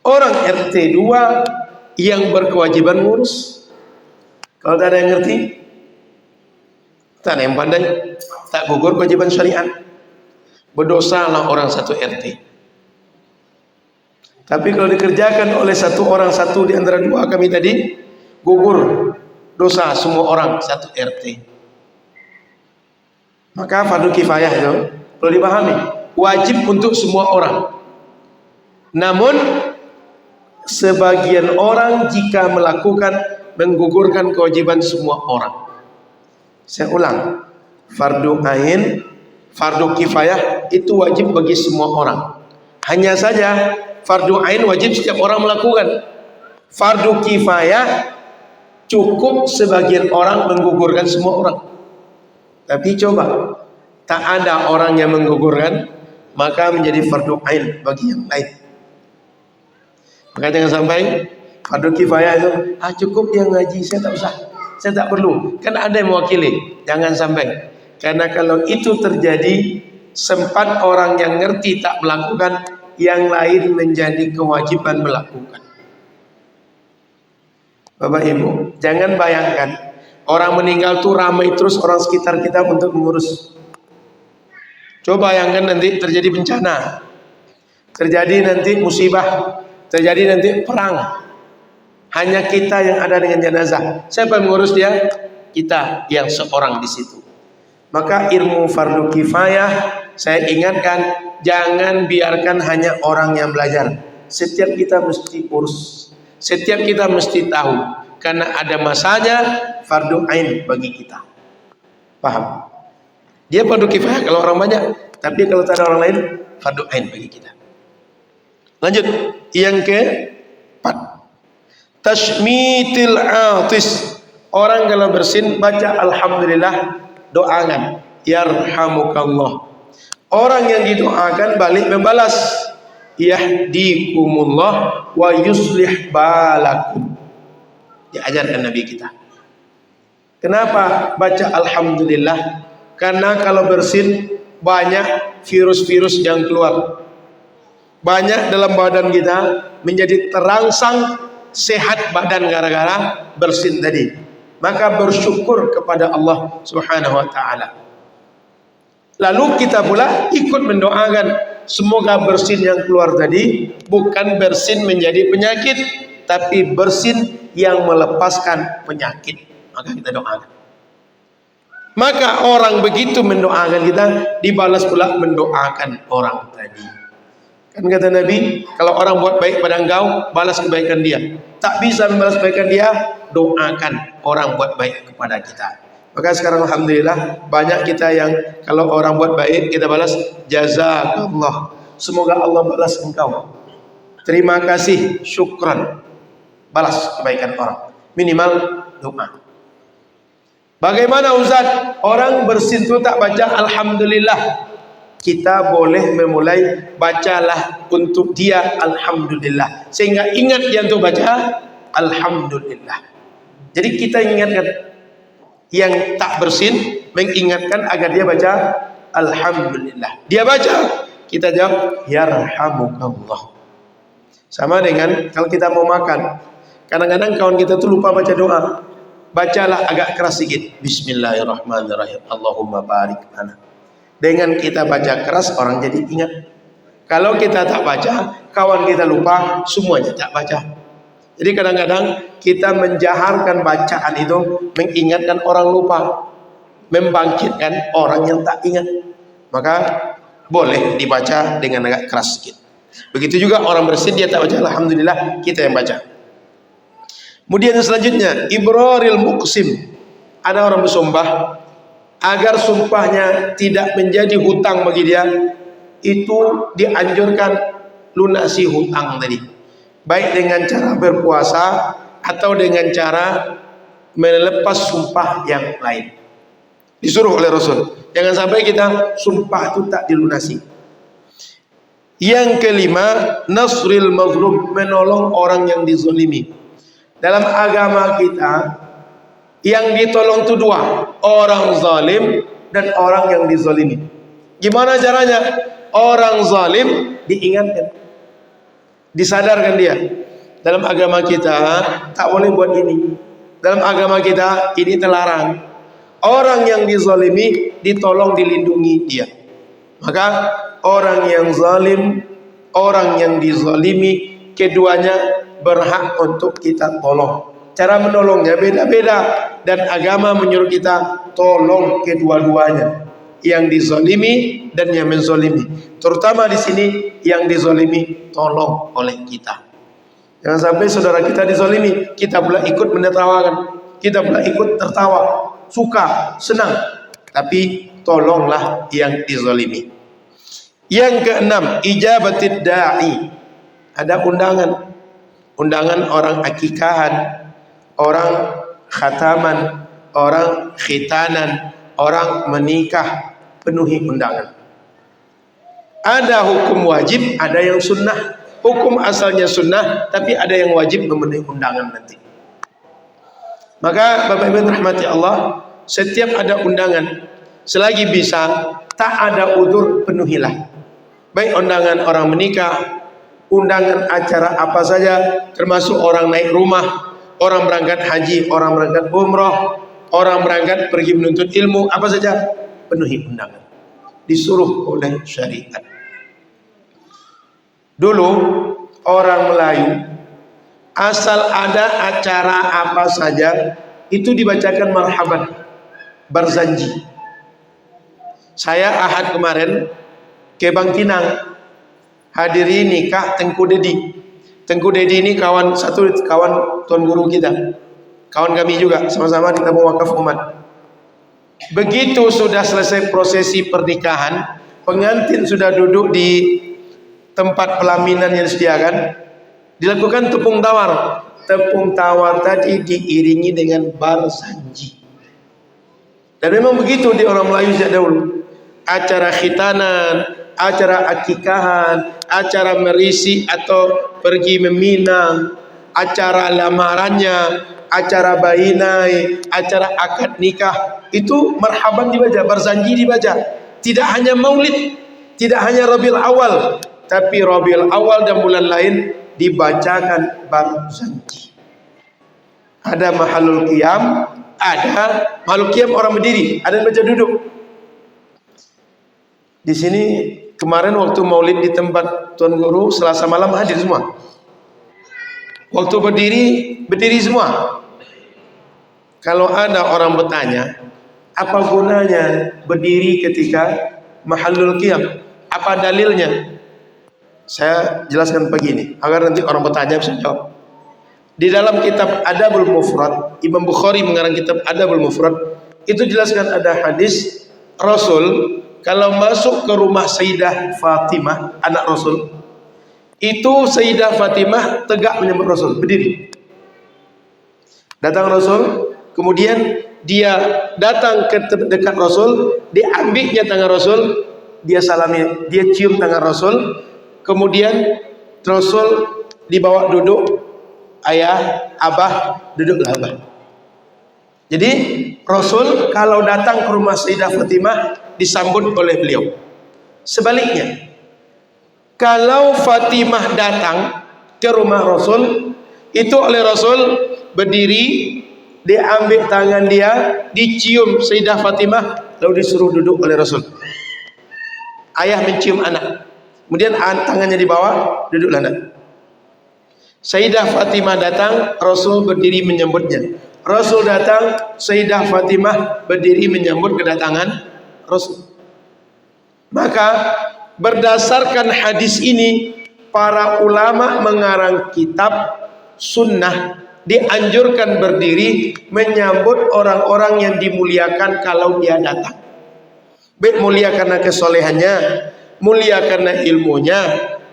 Orang RT 2 yang berkewajiban ngurus. Kalau tak ada yang ngerti, tak ada yang pandai, tak gugur kewajiban syariat, berdosalah orang satu RT. Tapi kalau dikerjakan oleh satu orang satu di antara dua kami tadi, gugur dosa semua orang satu RT. Maka fardu kifayah itu perlu dipahami, wajib untuk semua orang. Namun sebagian orang jika melakukan menggugurkan kewajiban semua orang. Saya ulang, fardu ain, fardu kifayah itu wajib bagi semua orang. Hanya saja fardu ain wajib setiap orang melakukan. Fardu kifayah cukup sebagian orang menggugurkan semua orang. Tapi coba tak ada orang yang menggugurkan, maka menjadi fardu ain bagi yang lain. Maka jangan sampai fardu kifayah itu cukup yang ngaji, saya tak usah, saya tak perlu, kan ada yang mewakili. Jangan sampai, karena kalau itu terjadi, sempat orang yang ngerti tak melakukan, yang lain menjadi kewajiban melakukan. Bapak Ibu, jangan bayangkan orang meninggal tuh ramai terus orang sekitar kita untuk mengurus. Coba bayangkan nanti terjadi bencana, terjadi nanti musibah, terjadi nanti perang. Hanya kita yang ada dengan jenazah. Siapa yang mengurus dia? Kita yang seorang di situ. Maka ilmu fardu kifayah, saya ingatkan, jangan biarkan hanya orang yang belajar. Setiap kita mesti urus. Setiap kita mesti tahu. Karena ada masanya fardu ain bagi kita. Paham? Dia fardu kifayah kalau orang banyak. Tapi kalau tak ada orang lain, fardu ain bagi kita. Lanjut. Yang keempat. Tashmitil atis. Orang kalau bersin baca alhamdulillah, doakan yarhamukallah. Orang yang didoakan balik membalas yahdikumullah wa yuslih balakum. Diajarkan Nabi kita. Kenapa baca alhamdulillah? Karena kalau bersin banyak virus-virus yang keluar. Banyak dalam badan kita menjadi terangsang, sehat badan gara-gara bersin tadi. Maka bersyukur kepada Allah Subhanahu wa taala. Lalu kita pula ikut mendoakan semoga bersin yang keluar tadi bukan bersin menjadi penyakit, tapi bersin yang melepaskan penyakit. Maka kita doakan. Maka orang begitu mendoakan kita, dibalas pula mendoakan orang tadi. Kan kata Nabi, kalau orang buat baik pada engkau, balas kebaikan dia. Tak bisa membalas kebaikan dia, doakan orang buat baik kepada kita. Maka sekarang alhamdulillah banyak kita yang kalau orang buat baik kita balas jazakallah. Semoga Allah balas engkau. Terima kasih, syukran. Balas kebaikan orang. Minimal doa. Bagaimana Ustaz? Orang bersin itu tak baca alhamdulillah. Kita boleh memulai bacalah untuk dia alhamdulillah. Sehingga ingat dia untuk baca alhamdulillah. Jadi kita ingatkan yang tak bersin, mengingatkan agar dia baca alhamdulillah. Dia baca, kita jawab yarhamukallah. Sama dengan kalau kita mau makan. Kadang-kadang kawan kita tuh lupa baca doa. Bacalah agak keras sedikit. Bismillahirrahmanirrahim. Allahumma barik lana. Dengan kita baca keras, orang jadi ingat. Kalau kita tak baca, kawan kita lupa, semuanya tak baca. Jadi kadang-kadang kita menjaharkan bacaan itu, mengingatkan orang lupa, membangkitkan orang yang tak ingat. Maka boleh dibaca dengan agak keras sedikit. Begitu juga orang bersin, dia tak baca alhamdulillah, kita yang baca. Kemudian selanjutnya, ibraril muqsim. Ada orang bersumpah, agar sumpahnya tidak menjadi hutang bagi dia, itu dianjurkan lunasi hutang tadi. Baik dengan cara berpuasa atau dengan cara melepas sumpah yang lain. Disuruh oleh Rasul. Jangan sampai kita sumpah itu tak dilunasi. Yang kelima, nasril mazlum, menolong orang yang dizalimi. Dalam agama kita, yang ditolong itu dua, orang zalim dan orang yang dizalimi. Gimana caranya? Orang zalim diingatkan, disadarkan dia. Dalam agama kita tak boleh buat ini. Dalam agama kita ini terlarang. Orang yang dizalimi ditolong, dilindungi dia. Maka orang yang zalim, orang yang dizalimi, keduanya berhak untuk kita tolong. Cara menolongnya beda-beda, dan agama menyuruh kita tolong kedua-duanya, yang dizalimi dan yang menzalimi. Terutama di sini yang dizalimi tolong oleh kita. Jangan sampai saudara kita dizalimi, kita pula ikut menertawakan, kita pula ikut tertawa, suka, senang. Tapi tolonglah yang dizalimi. Yang keenam, ijabatid da'i. Ada undangan orang akikahan, orang khataman, orang khitanan, orang menikah, penuhi undangan. Ada hukum wajib, ada yang sunnah. Hukum asalnya sunnah, tapi ada yang wajib memenuhi undangan nanti. Maka Bapak Ibu rahmati Allah, setiap ada undangan, selagi bisa, tak ada udzur, penuhilah. Baik undangan orang menikah, undangan acara apa saja, termasuk orang naik rumah, orang berangkat haji, orang berangkat umrah, orang berangkat pergi menuntut ilmu, apa saja, penuhi undangan. disuruh oleh syariat. Dulu orang Melayu asal ada acara apa saja itu dibacakan marhaban, barzanji. Saya Ahad kemarin ke Bangkinang hadiri nikah Tengku Dedi. Tengku Dedi ini kawan Tuan Guru kita, kawan kami juga, sama-sama di tabung wakaf umat. Begitu sudah selesai prosesi pernikahan, pengantin sudah duduk di tempat pelaminan yang disediakan, dilakukan tepung tawar. Tepung tawar tadi diiringi dengan barzanji. Dan memang begitu di orang Melayu sejak dahulu. Acara khitanan, acara akikahan, acara merisi atau pergi meminang, acara lamarannya, acara bainai, acara akad nikah, itu marhaban dibaca, barzanji dibaca. Tidak hanya maulid, tidak hanya Rabiul Awal, tapi Rabiul Awal dan bulan lain dibacakan barzanji. Ada mahalul qiyam, ada mahalul qiyam orang berdiri, ada yang baca duduk. Di sini kemarin waktu maulid di tempat Tuan Guru Selasa malam hadir semua. Waktu berdiri semua. Kalau ada orang bertanya, apa gunanya berdiri ketika mahalul qiyam? Apa dalilnya? Saya jelaskan begini, agar nanti orang bertanya bisa jawab. Di dalam kitab Adabul Mufrad, Imam Bukhari mengarang kitab Adabul Mufrad, itu jelaskan ada hadis Rasul kalau masuk ke rumah Sayyidah Fatimah, anak Rasul, itu Sayyidah Fatimah tegak menyambut Rasul, berdiri. Datang Rasul, kemudian dia datang ke dekat Rasul, diambilnya tangan Rasul, dia salami, dia cium tangan Rasul, kemudian Rasul dibawa duduk, ayah, abah, duduklah abah. Jadi Rasul kalau datang ke rumah Sayyidah Fatimah disambut oleh beliau. Sebaliknya, kalau Fatimah datang ke rumah Rasul, itu oleh Rasul berdiri, diambil tangan dia, dicium Sayyidah Fatimah, lalu disuruh duduk oleh Rasul. Ayah mencium anak, kemudian tangannya dibawa, duduklah anak. Sayyidah Fatimah datang, Rasul berdiri menyambutnya. Rasul datang, Sayyidah Fatimah berdiri menyambut kedatangan Rasul. Maka berdasarkan hadis ini, para ulama mengarang kitab sunnah dianjurkan berdiri menyambut orang-orang yang dimuliakan kalau dia datang. Baik mulia karena kesolehannya, mulia karena ilmunya,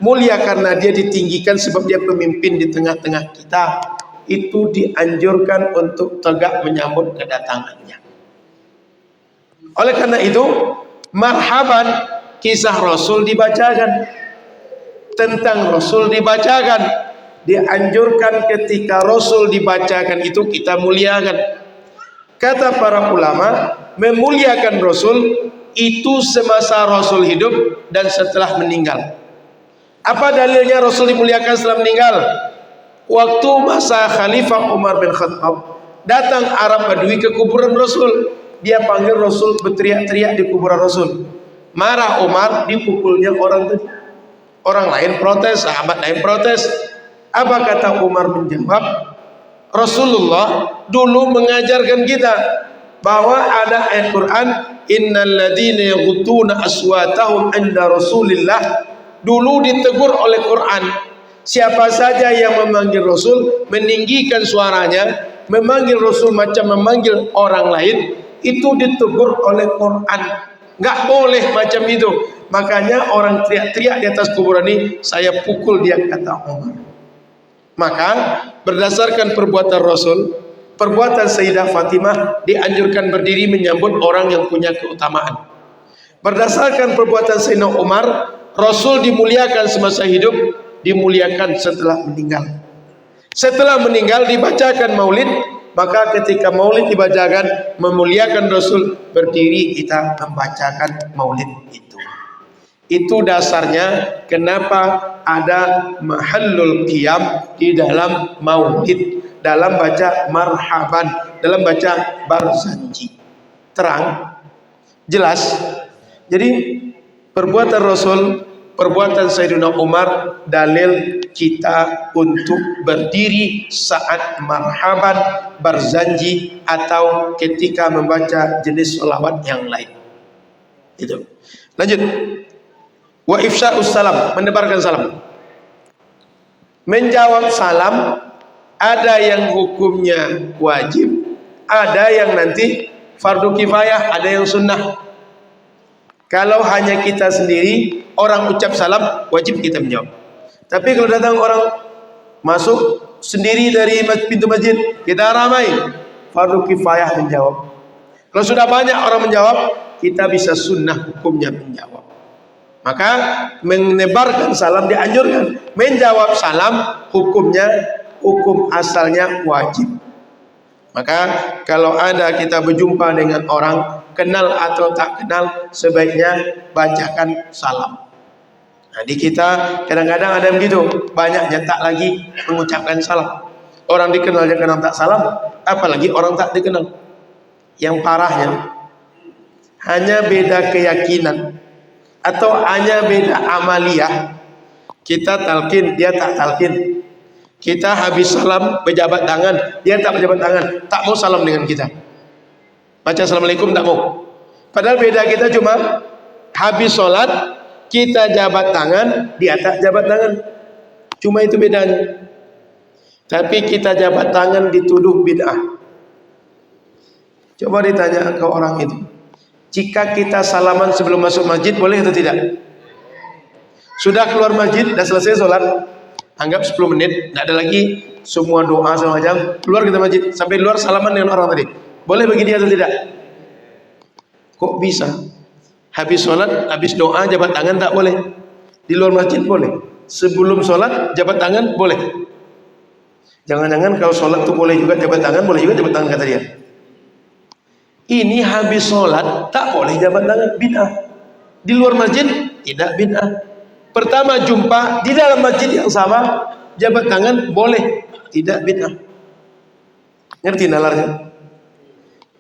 mulia karena dia ditinggikan sebab dia pemimpin di tengah-tengah kita. Itu dianjurkan untuk tegak menyambut kedatangannya. Oleh karena itu, marhaban, kisah Rasul dibacakan, tentang Rasul dibacakan, dianjurkan ketika Rasul dibacakan itu kita muliakan. Kata para ulama, memuliakan Rasul itu semasa Rasul hidup dan setelah meninggal. Apa dalilnya Rasul dimuliakan setelah meninggal? Waktu masa Khalifah Umar bin Khattab, datang Arab Badui ke kuburan Rasul. Dia panggil Rasul, berteriak-teriak di kuburan Rasul. Marah Umar, dipukulnya orang tadi. Orang lain protes, sahabat lain protes. Apa kata Umar menjawab? Rasulullah dulu mengajarkan kita bahwa ada ayat Quran, innal ladzina yaghudduna aswatahum 'inda Rasulillah. Dulu ditegur oleh Quran, siapa saja yang memanggil Rasul, meninggikan suaranya, memanggil Rasul macam memanggil orang lain, itu ditegur oleh Quran. Nggak boleh macam itu. Makanya orang teriak-teriak di atas kuburan ini, saya pukul dia, kata Umar. Maka berdasarkan perbuatan Rasul, perbuatan Sayyidah Fatimah dianjurkan berdiri menyambut orang yang punya keutamaan. Berdasarkan perbuatan Sayyidina Umar, Rasul dimuliakan semasa hidup, dimuliakan setelah meninggal. Setelah meninggal dibacakan maulid, maka ketika maulid dibacakan memuliakan Rasul, berdiri kita membacakan maulid itu. Itu dasarnya kenapa ada mahallul qiyam di dalam maulid, dalam baca marhaban, dalam baca barzanji. Terang? Jelas? Jadi Perbuatan Rasul, perbuatan Sayyidina Umar dalil kita untuk berdiri saat marhaban, berzanji atau ketika membaca jenis sholawat yang lain. Itu. Lanjut. Wa ifsya'us salam, menebarkan salam. Menjawab salam ada yang hukumnya wajib, ada yang nanti fardu kifayah, ada yang sunnah. Kalau hanya kita sendiri, orang ucap salam, wajib kita menjawab. Tapi kalau datang orang masuk sendiri dari pintu masjid, kita ramai, fardu kifayah menjawab. Kalau sudah banyak orang menjawab, kita bisa sunnah hukumnya menjawab. Maka menebarkan salam dianjurkan. Menjawab salam hukumnya, hukum asalnya wajib. Maka kalau ada kita berjumpa dengan orang, kenal atau tak kenal, sebaiknya bacakan salam. Nah, di kita kadang-kadang ada yang begitu, banyaknya tak lagi mengucapkan salam. Orang dikenal jangan tak salam, apalagi orang tak dikenal. Yang parahnya hanya beda keyakinan atau hanya beda amaliyah. Kita talqin, dia tak talqin. Kita habis salam berjabat tangan, dia tak berjabat tangan, tak mau salam dengan kita. Baca assalamualaikum tak mau. Padahal beda kita cuma habis sholat kita jabat tangan, dia tak jabat tangan. Cuma itu bedanya. Tapi kita jabat tangan dituduh bid'ah. Coba ditanya ke orang itu, jika kita salaman sebelum masuk masjid boleh atau tidak? Sudah keluar masjid, dah selesai sholat, anggap 10 menit, tidak ada lagi semua doa segala macam, keluar kita masjid, sampai luar salaman dengan orang tadi, boleh bagi dia atau tidak? Kok bisa? Habis sholat, habis doa, jabat tangan tak boleh. Di luar masjid boleh. Sebelum sholat, jabat tangan boleh. Jangan-jangan kalau sholat itu boleh juga jabat tangan, boleh juga jabat tangan kata dia. Ini habis sholat tak boleh jabat tangan, bid'ah. Di luar masjid tidak bid'ah. Pertama jumpa di dalam masjid yang sama, jabat tangan boleh, tidak bid'ah. Ngerti nalarnya?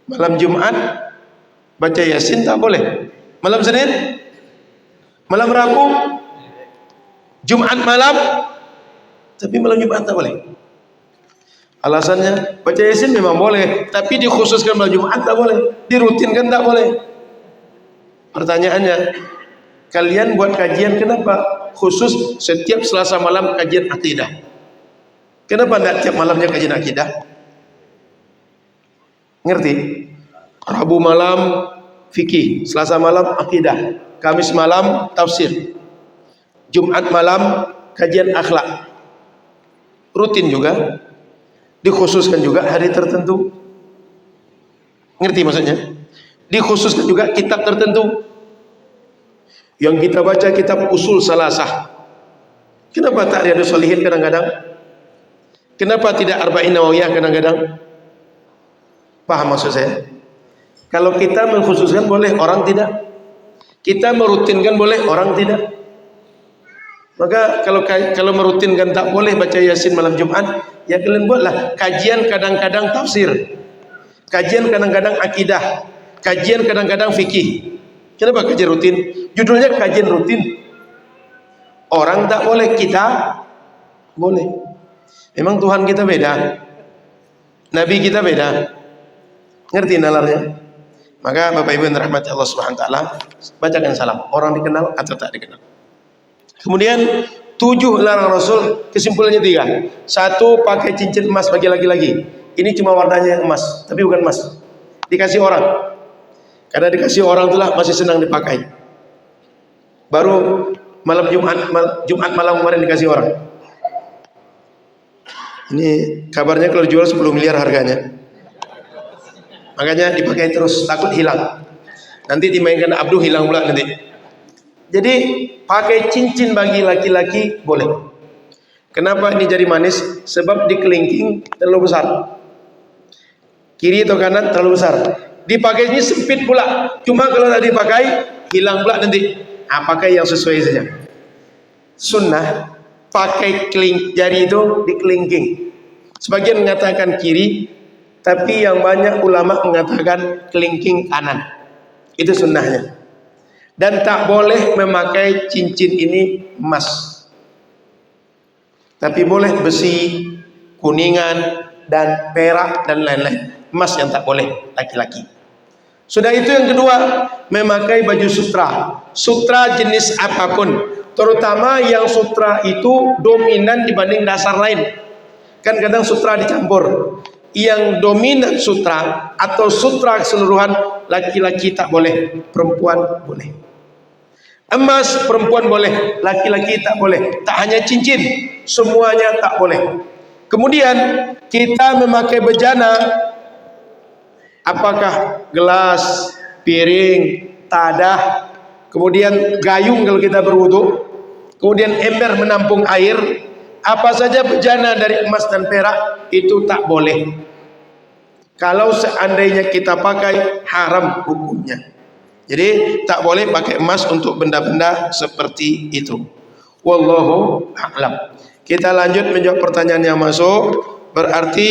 Malam Jumat baca Yasin tak boleh. Malam Senin, malam Rabu, Jumat malam, tapi malam Jumat tak boleh. Alasannya baca Yasin memang boleh, tapi dikhususkan malam Jumat tak boleh, dirutinkan tak boleh. Pertanyaannya, kalian buat kajian kenapa khusus setiap Selasa malam kajian akidah? Kenapa tidak tiap malamnya kajian akidah? Ngerti? Rabu malam fikih, Selasa malam akidah, Kamis malam tafsir, Jumat malam kajian akhlak. Rutin juga, dikhususkan juga hari tertentu. Ngerti maksudnya? Dikhususkan juga kitab tertentu. Yang kita baca kitab usul salasah. Kenapa tak Riyadhus Shalihin kadang-kadang? Kenapa tidak Arba'in Nawawiyah kadang-kadang? Paham maksud saya? Kalau kita mengkhususkan boleh, orang tidak. Kita merutinkan boleh, orang tidak. Maka kalau merutinkan tak boleh baca Yasin malam Jumat, ya kalian buatlah kajian kadang-kadang tafsir, kajian kadang-kadang akidah, kajian kadang-kadang fikih. Kenapa kajian rutin? Judulnya kajian rutin. Orang tak boleh, kita boleh. Memang Tuhan kita beda, Nabi kita beda. Ngerti nalarnya? Maka Bapak Ibu yang dirahmati Allah Subhanahu wa taala, bacakan salam, orang dikenal atau tak dikenal. Kemudian 7 larang Rasul, kesimpulannya 3. 1, pakai cincin emas bagi laki-laki. Ini cuma warnanya yang emas, tapi bukan emas. Dikasih orang. Karena dikasih orang itulah masih senang dipakai. Baru malam Jumat malam kemarin dikasih orang. Ini kabarnya kalau jual 10 miliar harganya. Makanya dipakai terus, takut hilang. Nanti dimainkan Abdul hilang pula nanti. Jadi pakai cincin bagi laki-laki boleh. Kenapa ini jari manis? Sebab di kelingking terlalu besar. Kiri atau kanan terlalu besar. Dipakai ini sempit pula. Cuma kalau tak dipakai hilang pula nanti. Pakai yang sesuai saja. Sunnah pakai jari itu di kelingking. Sebagian mengatakan kiri, tapi yang banyak ulama mengatakan kelingking kanan. Itu sunnahnya. Dan tak boleh memakai cincin ini emas, tapi boleh besi, kuningan, dan perak dan lain-lain. Emas yang tak boleh laki-laki. Sudah itu yang kedua, memakai baju sutra. Sutra jenis apapun, terutama yang sutra itu dominan dibanding dasar lain. Kan kadang sutra dicampur. Yang dominan sutra atau sutra keseluruhan, laki-laki tak boleh, perempuan boleh. Emas perempuan boleh, laki-laki tak boleh. Tak hanya cincin, semuanya tak boleh. Kemudian kita memakai bejana, apakah gelas, piring, tadah, kemudian gayung kalau kita berwudu, kemudian ember menampung air, apa saja bejana dari emas dan perak itu tak boleh. Kalau seandainya kita pakai, haram hukumnya. Jadi tak boleh pakai emas untuk benda-benda seperti itu. Wallahu a'lam. Kita lanjut menjawab pertanyaan yang masuk. Berarti